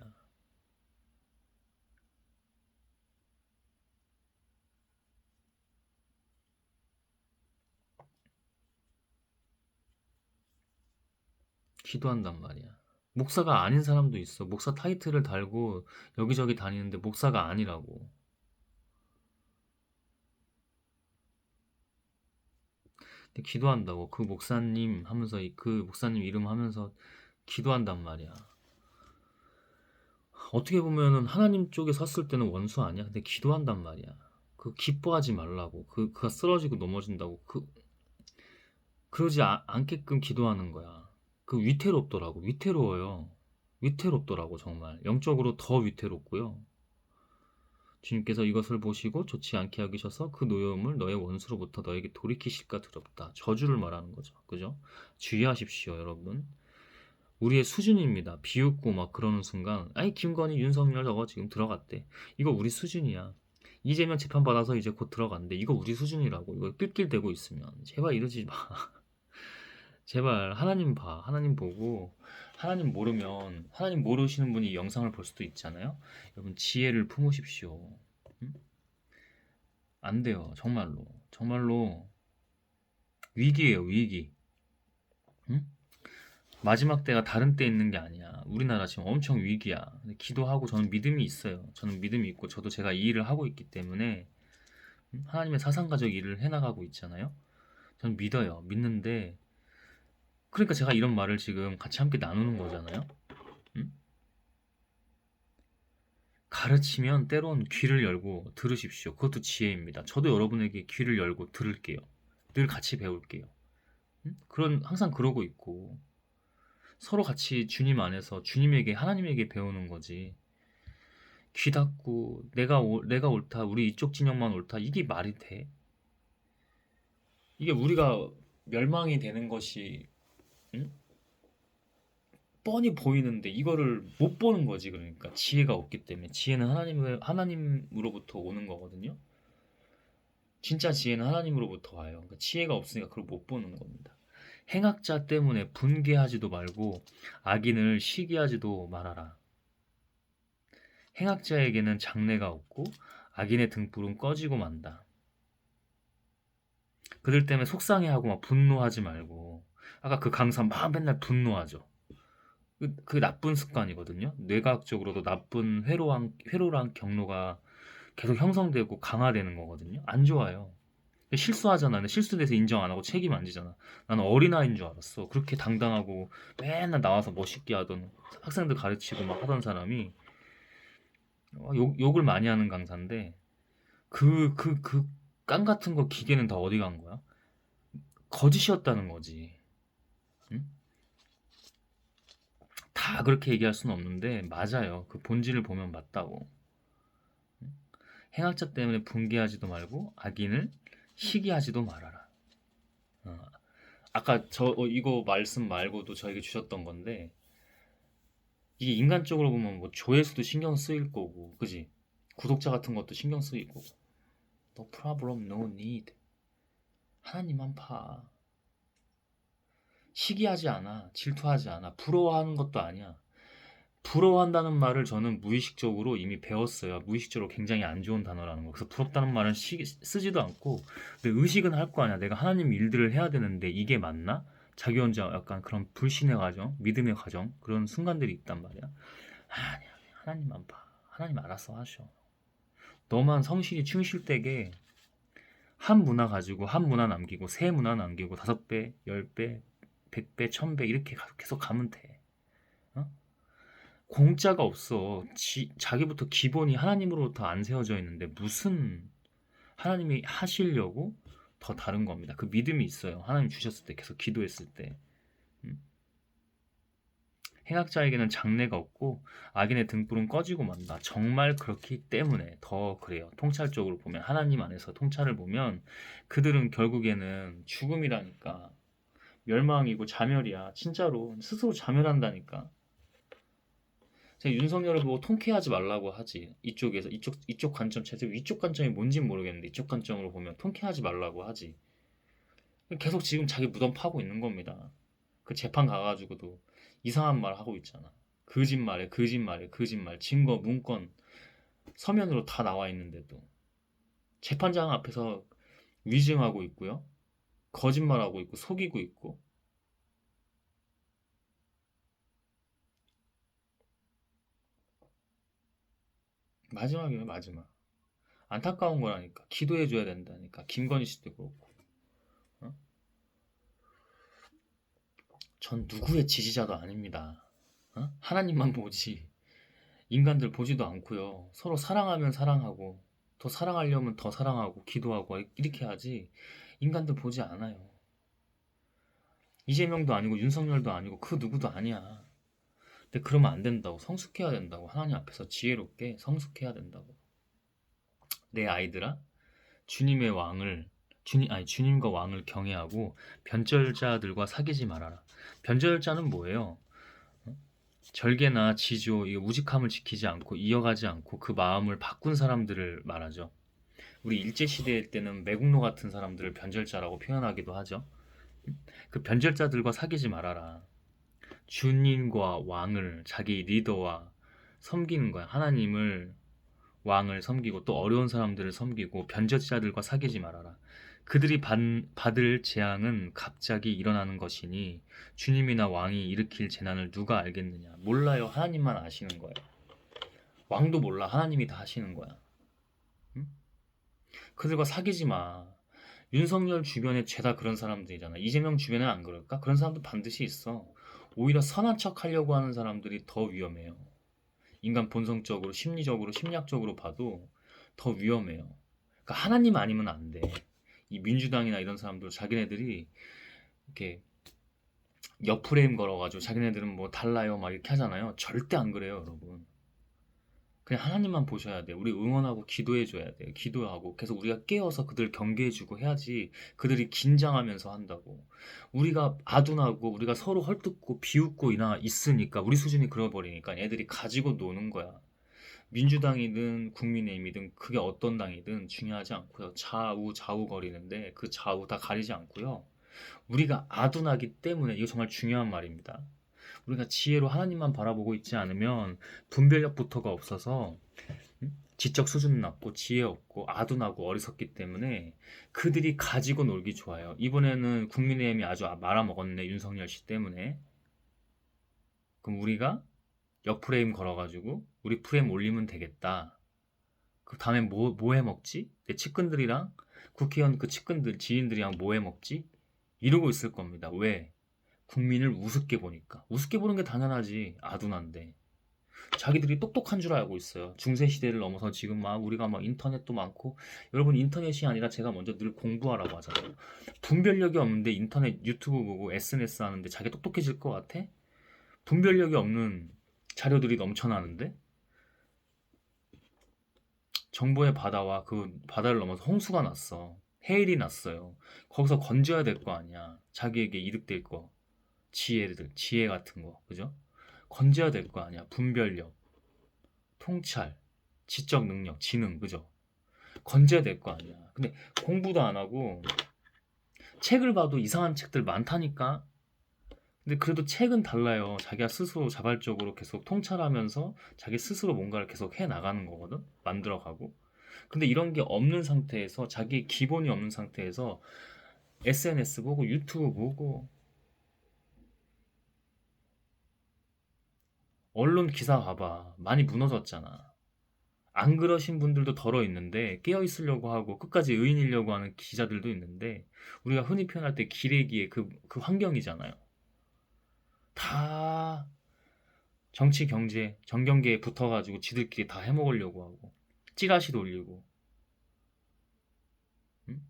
기도한단 말이야. 목사가 아닌 사람도 있어. 목사 타이틀을 달고 여기저기 다니는데 목사가 아니라고. 근데 기도한다고. 그 목사님 하면서 그 목사님 이름 하면서 기도한단 말이야. 어떻게 보면은 하나님 쪽에 섰을 때는 원수 아니야. 근데 기도한단 말이야. 그 기뻐하지 말라고. 그가 쓰러지고 넘어진다고. 그러지 않게끔 기도하는 거야. 그 위태롭더라고. 위태로워요. 위태롭더라고 정말. 영적으로 더 위태롭고요. 주님께서 이것을 보시고 좋지 않게 여기셔서 그 노여움을 너의 원수로부터 너에게 돌이키실까 두렵다. 저주를 말하는 거죠. 그죠? 주의하십시오, 여러분. 우리의 수준입니다. 비웃고 막 그러는 순간, 아니 김건희, 윤석열 저거 지금 들어갔대. 이거 우리 수준이야. 이재명 재판 받아서 이제 곧 들어간대. 이거 우리 수준이라고. 이거 낄낄대고 있으면 제발 이러지 마. 제발 하나님 봐. 하나님 보고 하나님 모르면 하나님 모르시는 분이 이 영상을 볼 수도 있잖아요. 여러분 지혜를 품으십시오. 응? 안 돼요. 정말로. 정말로 위기예요. 위기. 응? 마지막 때가 다른 때 있는 게 아니야. 우리나라 지금 엄청 위기야. 근데 기도하고 저는 믿음이 있어요. 저는 믿음이 있고 저도 제가 이 일을 하고 있기 때문에 하나님의 사상가적 일을 해나가고 있잖아요. 저는 믿어요. 믿는데 그러니까 제가 이런 말을 지금 같이 함께 나누는 거잖아요. 응? 가르치면 때론 귀를 열고 들으십시오. 그것도 지혜입니다. 저도 여러분에게 귀를 열고 들을게요. 늘 같이 배울게요. 응? 항상 그러고 있고 서로 같이 주님 안에서 주님에게 하나님에게 배우는 거지. 귀 닫고 내가 옳다, 우리 이쪽 진영만 옳다, 이게 말이 돼? 이게 우리가 멸망이 되는 것이 응? 뻔히 보이는데 이거를 못 보는 거지. 그러니까 지혜가 없기 때문에. 지혜는 하나님으로부터 오는 거거든요. 진짜 지혜는 하나님으로부터 와요. 그러니까 지혜가 없으니까 그걸 못 보는 겁니다. 행악자 때문에 분개하지도 말고 악인을 시기하지도 말아라. 행악자에게는 장래가 없고 악인의 등불은 꺼지고 만다. 그들 때문에 속상해하고 막 분노하지 말고, 아까 그 강사 막 맨날 분노하죠. 그 나쁜 습관이거든요. 뇌과학적으로도 나쁜 회로랑 경로가 계속 형성되고 강화되는 거거든요. 안 좋아요. 실수하잖아. 근데 실수돼서 인정 안 하고 책임 안 지잖아. 나는 어린아이인 줄 알았어. 그렇게 당당하고 맨날 나와서 멋있게 하던, 학생들 가르치고 막 하던 사람이 욕을 많이 하는 강사인데, 깡 같은 거 기계는 다 어디 간 거야? 거짓이었다는 거지. 응? 다 그렇게 얘기할 수는 없는데 맞아요. 그 본질을 보면 맞다고. 행악자 때문에 분개하지도 말고 악인을 시기하지도 말아라. 어, 아까 이거 말씀 말고도 저에게 주셨던 건데, 이게 인간적으로 보면 뭐 조회수도 신경 쓰일 거고, 그지? 구독자 같은 것도 신경 쓰이고. No problem, no need. 하나님만 봐. 시기하지 않아. 질투하지 않아. 부러워하는 것도 아니야. 부러워한다는 말을 저는 무의식적으로 이미 배웠어요. 무의식적으로 굉장히 안 좋은 단어라는 거. 그래서 부럽다는 말은 쓰지도 않고, 근데 의식은 할 거 아니야. 내가 하나님 일들을 해야 되는데 이게 맞나? 자기 혼자 약간 그런 불신의 과정, 믿음의 과정, 그런 순간들이 있단 말이야. 아니야, 하나님만 봐. 하나님 알아서 하셔. 너만 성실히 충실되게 한 문화 가지고 한 문화 남기고 세 문화 남기고 5배, 10배, 100배, 1000배 이렇게 계속 가면 돼. 어? 공짜가 없어. 자기부터 기본이 하나님으로부터 안 세워져 있는데 무슨 하나님이 하시려고 더 다른 겁니다. 그 믿음이 있어요. 하나님 주셨을 때 계속 기도했을 때. 음? 행악자에게는 장래가 없고 악인의 등불은 꺼지고 만다. 정말 그렇기 때문에 더 그래요. 통찰적으로 보면 하나님 안에서 통찰을 보면 그들은 결국에는 죽음이라니까. 멸망이고 자멸이야. 진짜로 스스로 자멸한다니까. 제가 윤석열을 보고 통쾌하지 말라고 하지. 이쪽에서 이쪽 관점 제대로 이쪽 관점이 뭔진 모르겠는데 이쪽 관점으로 보면 통쾌하지 말라고 하지. 계속 지금 자기 무덤 파고 있는 겁니다. 그 재판 가가지고도 이상한 말 하고 있잖아. 거짓말에 거짓말에 거짓말, 증거 문건 서면으로 다 나와 있는데도 재판장 앞에서 위증하고 있고요. 거짓말하고 있고 속이고 있고. 마지막이에요, 마지막. 안타까운 거라니까. 기도해줘야 된다니까. 김건희 씨도 그렇고. 어? 전 누구의 지지자도 아닙니다. 하나님만 보지. 인간들 보지도 않고요. 서로 사랑하면 사랑하고, 더 사랑하려면 더 사랑하고, 기도하고, 이렇게 하지. 인간들 보지 않아요. 이재명도 아니고, 윤석열도 아니고, 그 누구도 아니야. 근데 그러면 안 된다고. 성숙해야 된다고. 하나님 앞에서 지혜롭게 성숙해야 된다고. 내 아이들아, 주님의 왕을, 주님과 왕을 경외하고, 변절자들과 사귀지 말아라. 변절자는 뭐예요? 절개나 지조, 이 우직함을 지키지 않고 이어가지 않고 그 마음을 바꾼 사람들을 말하죠. 우리 일제시대 때는 매국노 같은 사람들을 변절자라고 표현하기도 하죠. 그 변절자들과 사귀지 말아라. 주님과 왕을 자기 리더와 섬기는 거야. 하나님을 왕을 섬기고 또 어려운 사람들을 섬기고 변절자들과 사귀지 말아라. 그들이 받을 재앙은 갑자기 일어나는 것이니 주님이나 왕이 일으킬 재난을 누가 알겠느냐. 몰라요. 하나님만 아시는 거예요. 왕도 몰라. 하나님이 다 하시는 거야. 응? 그들과 사귀지 마. 윤석열 주변에 죄다 그런 사람들이잖아. 이재명 주변에 안 그럴까? 그런 사람도 반드시 있어. 오히려 선한 척 하려고 하는 사람들이 더 위험해요. 인간 본성적으로, 심리적으로, 심리학적으로 봐도 더 위험해요. 그러니까 하나님 아니면 안 돼. 이 민주당이나 이런 사람들 자기네들이 이렇게 옆 프레임 걸어가지고 자기네들은 뭐 달라요 막 이렇게 하잖아요. 절대 안 그래요, 여러분. 그냥 하나님만 보셔야 돼요. 우리 응원하고 기도해줘야 돼요. 기도하고 계속 우리가 깨어서 그들 경계해주고 해야지 그들이 긴장하면서 한다고. 우리가 아둔하고 우리가 서로 헐뜯고 비웃고 이나 있으니까 우리 수준이 그러버리니까 애들이 가지고 노는 거야. 민주당이든 국민의힘이든 그게 어떤 당이든 중요하지 않고요. 좌우 거리는데 그 좌우 다 가리지 않고요. 우리가 아둔하기 때문에 이거 정말 중요한 말입니다. 우리가 지혜로 하나님만 바라보고 있지 않으면 분별력부터가 없어서 지적 수준은 낮고 지혜 없고 아둔하고 어리석기 때문에 그들이 가지고 놀기 좋아요. 이번에는 국민의힘이 아주 말아먹었네, 윤석열 씨 때문에. 그럼 우리가 옆 프레임 걸어가지고 우리 프레임 올리면 되겠다. 그 다음에 뭐 해먹지? 내 측근들이랑 국회의원 그 측근들 지인들이랑 뭐 해먹지? 이러고 있을 겁니다. 왜? 국민을 우습게 보니까. 우습게 보는 게 당연하지. 아둔한데. 자기들이 똑똑한 줄 알고 있어요. 중세 시대를 넘어서 지금 막 우리가 막 인터넷도 많고, 여러분 인터넷이 아니라 제가 먼저 늘 공부하라고 하잖아요. 분별력이 없는데 인터넷 유튜브 보고 SNS 하는데 자기 똑똑해질 것 같아? 분별력이 없는 자료들이 넘쳐나는데 정보의 바다와 그 바다를 넘어서 홍수가 났어. 해일이 났어요. 거기서 건져야 될 거 아니야. 자기에게 이득될 거. 지혜 같은 거. 그죠? 건져야 될 거 아니야. 분별력, 통찰, 지적 능력, 지능. 그죠? 건져야 될 거 아니야. 근데 공부도 안 하고 책을 봐도 이상한 책들 많다니까? 근데 그래도 책은 달라요. 자기가 스스로 자발적으로 계속 통찰하면서 자기 스스로 뭔가를 계속 해 나가는 거거든. 만들어가고. 근데 이런 게 없는 상태에서 자기 기본이 없는 상태에서 SNS 보고 유튜브 보고 언론 기사 봐봐. 많이 무너졌잖아. 안 그러신 분들도 덜어 있는데 깨어 있으려고 하고 끝까지 의인이려고 하는 기자들도 있는데 우리가 흔히 표현할 때 기레기의 그 환경이잖아요. 다 정치, 경제, 정경계에 붙어가지고 지들끼리 다 해먹으려고 하고 찌라시도 올리고 응?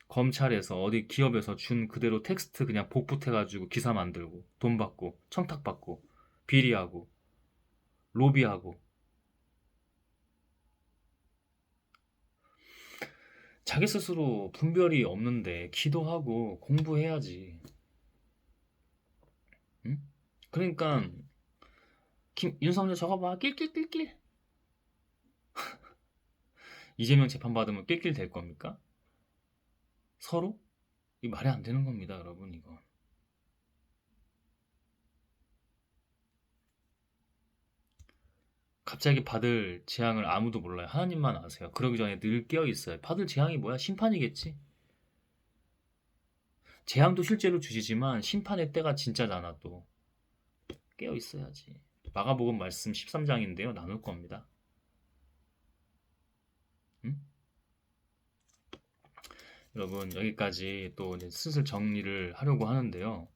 검찰에서 어디 기업에서 준 그대로 텍스트 그냥 복붙해가지고 기사 만들고 돈 받고 청탁받고 비리하고 로비하고 자기 스스로 분별이 없는데 기도하고 공부해야지. 응? 그러니까 윤석열 저거 봐. 낄낄낄낄. 이재명 재판받으면 낄낄 될 겁니까? 서로? 이 말이 안 되는 겁니다, 여러분, 이거. 갑자기 받을 재앙을 아무도 몰라요. 하나님만 아세요. 그러기 전에 늘 깨어 있어요. 받을 재앙이 뭐야? 심판이겠지? 재앙도 실제로 주시지만 심판의 때가 진짜잖아, 또. 깨어 있어야지. 마가복음 말씀 13장인데요. 나눌 겁니다. 응? 여러분, 여기까지 또 이제 슬슬 정리를 하려고 하는데요.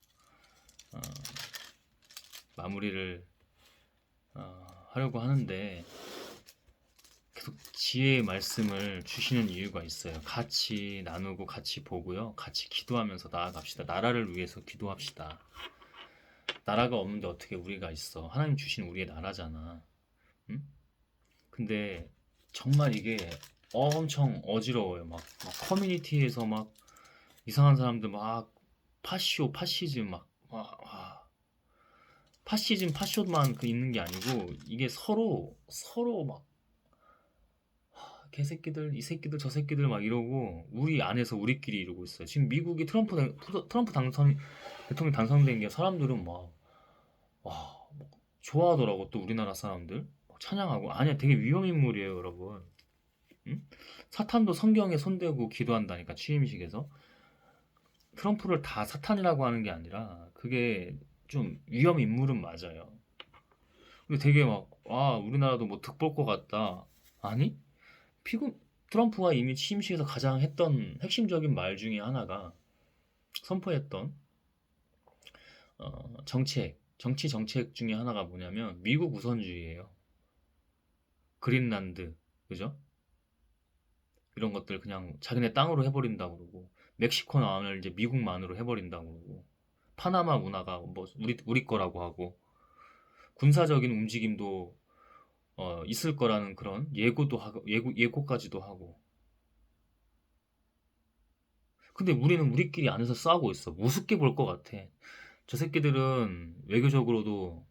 마무리를 하려고 하는데 계속 지혜의 말씀을 주시는 이유가 있어요. 같이 나누고 같이 보고요. 같이 기도하면서 나아갑시다. 나라를 위해서 기도합시다. 나라가 없는데 어떻게 우리가 있어? 하나님 주신 우리의 나라잖아. 응? 근데 정말 이게 엄청 어지러워요. 막 커뮤니티에서 막 이상한 사람들 막 파시즘 와. 파시즘 파쇼만 있는 게 아니고 이게 서로 막 개새끼들 이 새끼들 저 새끼들 막 이러고 우리 안에서 우리끼리 이러고 있어요. 지금 미국이 트럼프 당선 대통령 당선된 게 사람들은 와, 좋아하더라고. 또 우리나라 사람들 막 찬양하고. 아니야, 되게 위험 인물이에요, 여러분. 응? 사탄도 성경에 손대고 기도한다니까, 취임식에서. 트럼프를 다 사탄이라고 하는 게 아니라 그게 좀 위험 인물은 맞아요. 근데 되게 우리나라도 뭐 득볼 것 같다. 아니? 피고 트럼프가 이미 취임식에서 가장 했던 핵심적인 말 중에 하나가 선포했던 정치 정책 중에 하나가 뭐냐면 미국 우선주의예요. 그린란드, 그죠? 이런 것들 그냥 자기네 땅으로 해버린다고 그러고 멕시코 나와을 이제 미국만으로 해버린다고 그러고 파나마 문화가 뭐 우리 거라고 하고 군사적인 움직임도 있을 거라는 그런 예고도 하고 예고까지도 하고. 근데 우리는 우리끼리 안에서 싸우고 있어. 우습게 볼 것 같아. 저 새끼들은 외교적으로도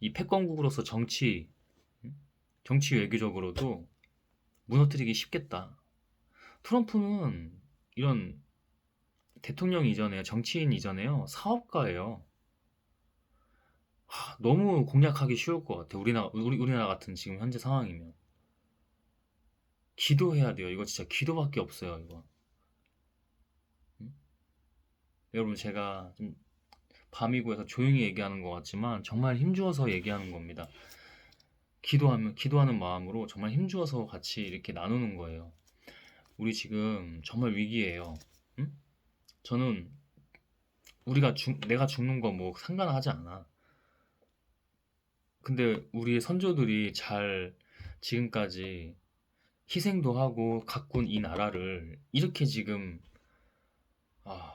이 패권국으로서 정치 외교적으로도 무너뜨리기 쉽겠다. 트럼프는 이런 대통령 이전에요, 정치인 이전에요, 사업가예요. 너무 공략하기 쉬울 것 같아. 우리나라 같은 지금 현재 상황이면 기도해야 돼요. 이거 진짜 기도밖에 없어요. 이거. 응? 여러분, 제가 좀 밤이고 해서 조용히 얘기하는 것 같지만 정말 힘주어서 얘기하는 겁니다. 기도하는 마음으로 정말 힘주어서 같이 이렇게 나누는 거예요. 우리 지금 정말 위기예요. 응? 저는 내가 죽는 거 뭐 상관하지 않아. 근데 우리의 선조들이 잘 지금까지 희생도 하고 가꾼 이 나라를 이렇게 지금 아,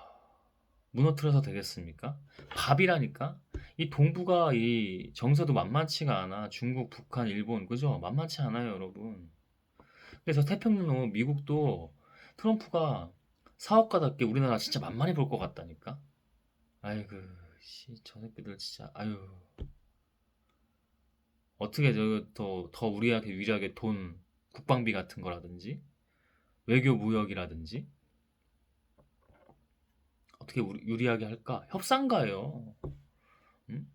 무너뜨려서 되겠습니까? 밥이라니까? 이 동북아 이 정세도 만만치가 않아. 중국, 북한, 일본, 그죠? 만만치 않아요, 여러분. 그래서 태평양 미국도 트럼프가 사업가답게 우리나라 진짜 만만히 볼 것 같다니까? 아이고, 저 새끼들 진짜, 아유. 어떻게 더 우리한테 유리하게 돈, 국방비 같은 거라든지, 외교 무역이라든지, 어떻게 유리하게 할까? 협상가예요. 음?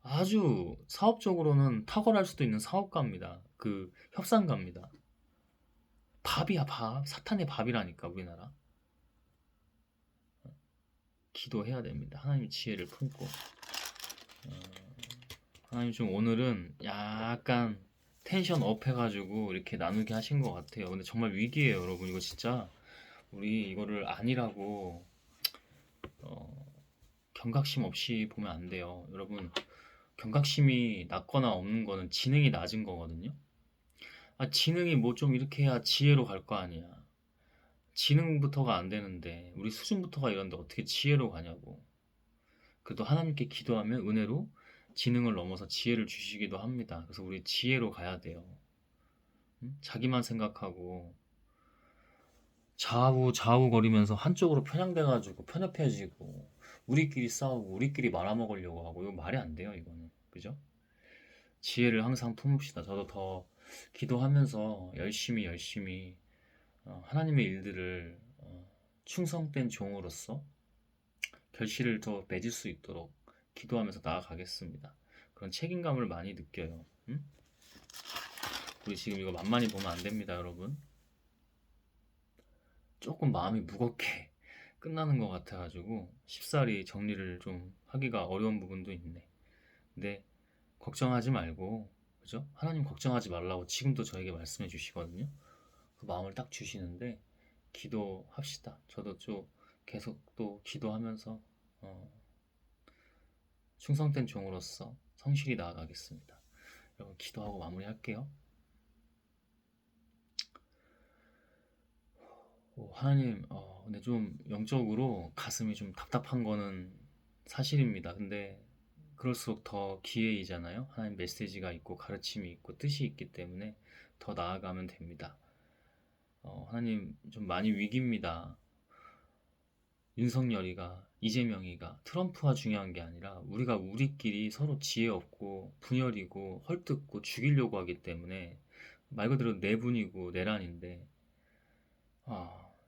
아주 사업적으로는 탁월할 수도 있는 사업가입니다. 그 협상가입니다. 밥이야, 밥. 사탄의 밥이라니까, 우리나라. 기도해야 됩니다. 하나님의 지혜를 품고. 하나님 좀 오늘은 약간 텐션 업 해가지고 이렇게 나누게 하신 것 같아요. 근데 정말 위기예요, 여러분. 이거 진짜 우리 이거를 아니라고 어, 경각심 없이 보면 안 돼요. 여러분, 경각심이 낮거나 없는 거는 지능이 낮은 거거든요. 지능이 뭐 좀 이렇게 해야 지혜로 갈 거 아니야. 지능부터가 안 되는데, 우리 수준부터가 이런데 어떻게 지혜로 가냐고. 그래도 하나님께 기도하면 은혜로 지능을 넘어서 지혜를 주시기도 합니다. 그래서 우리 지혜로 가야 돼요. 응? 자기만 생각하고 좌우거리면서 한쪽으로 편향돼가지고 편협해지고 우리끼리 싸우고 우리끼리 말아먹으려고 하고 이거 말이 안 돼요, 이거는. 그죠? 지혜를 항상 품읍시다. 저도 더 기도하면서 열심히 하나님의 일들을 충성된 종으로서 결실을 더 맺을 수 있도록 기도하면서 나아가겠습니다. 그런 책임감을 많이 느껴요. 응? 우리 지금 이거 만만히 보면 안 됩니다, 여러분. 조금 마음이 무겁게 끝나는 것 같아가지고 쉽사리 정리를 좀 하기가 어려운 부분도 있네. 근데 걱정하지 말고, 그죠? 하나님 걱정하지 말라고 지금도 저에게 말씀해 주시거든요. 그 마음을 딱 주시는데 기도합시다. 저도 좀 계속 또 기도하면서 충성된 종으로서 성실히 나아가겠습니다. 여러분 기도하고 마무리할게요. 하나님, 근데 좀 영적으로 가슴이 좀 답답한 거는 사실입니다. 근데 그럴수록 더 기회이잖아요. 하나님 메시지가 있고 가르침이 있고 뜻이 있기 때문에 더 나아가면 됩니다. 하나님 좀 많이 위기입니다. 윤석열이가 이재명이가 트럼프가 중요한 게 아니라 우리가 우리끼리 서로 지혜 없고 분열이고 헐뜯고 죽이려고 하기 때문에 말 그대로 내분이고 내란인데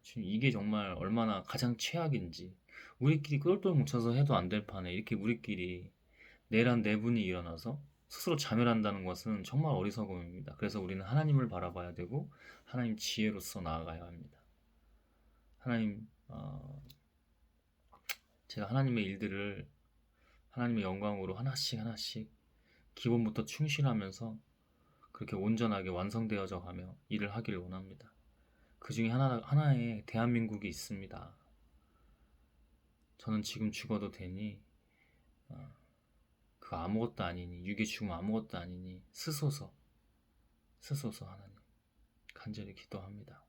지금 이게 정말 얼마나 가장 최악인지 우리끼리 똘똘 뭉쳐서 해도 안 될 판에 이렇게 우리끼리 내란 내분이 일어나서 스스로 자멸한다는 것은 정말 어리석음입니다. 그래서 우리는 하나님을 바라봐야 되고 하나님 지혜로서 나아가야 합니다. 하나님, 제가 하나님의 일들을 하나님의 영광으로 하나씩 기본부터 충실하면서 그렇게 온전하게 완성되어져 가며 일을 하기를 원합니다. 그 중에 하나의 대한민국이 있습니다. 저는 지금 죽어도 되니 그 아무것도 아니니 육의 죽음 아무것도 아니니 스소서 하나님 간절히 기도합니다.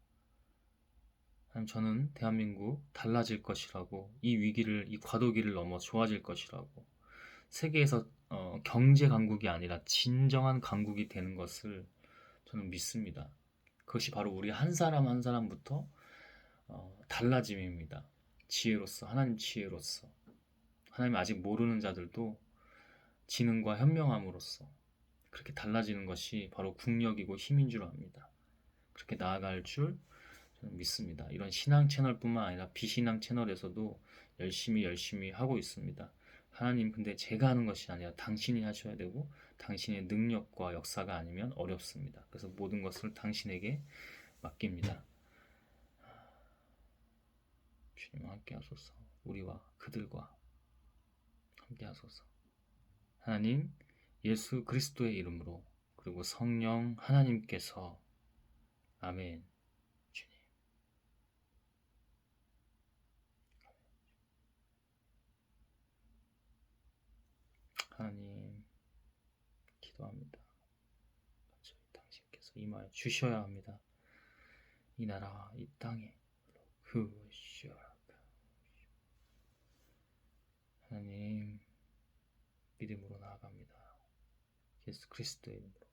하나님 저는 대한민국 달라질 것이라고 이 위기를 이 과도기를 넘어 좋아질 것이라고 세계에서 경제 강국이 아니라 진정한 강국이 되는 것을 저는 믿습니다. 그것이 바로 우리 한 사람 한 사람부터 달라짐입니다. 지혜로서 하나님 지혜로서 하나님 아직 모르는 자들도 지능과 현명함으로써 그렇게 달라지는 것이 바로 국력이고 힘인 줄 압니다. 그렇게 나아갈 줄 저는 믿습니다. 이런 신앙 채널뿐만 아니라 비신앙 채널에서도 열심히 하고 있습니다. 하나님 근데 제가 하는 것이 아니라 당신이 하셔야 되고 당신의 능력과 역사가 아니면 어렵습니다. 그래서 모든 것을 당신에게 맡깁니다. 주님 함께 하소서. 우리와 그들과 함께 하소서. 하나님 예수 그리스도의 이름으로 그리고 성령 하나님께서 아멘. 주님 하나님 기도합니다. 간절히 당신께서 임하여 주셔야 합니다. 이 나라와 이 땅에 하나님 믿음으로 나아갑니다. 예수 그리스도의 이름으로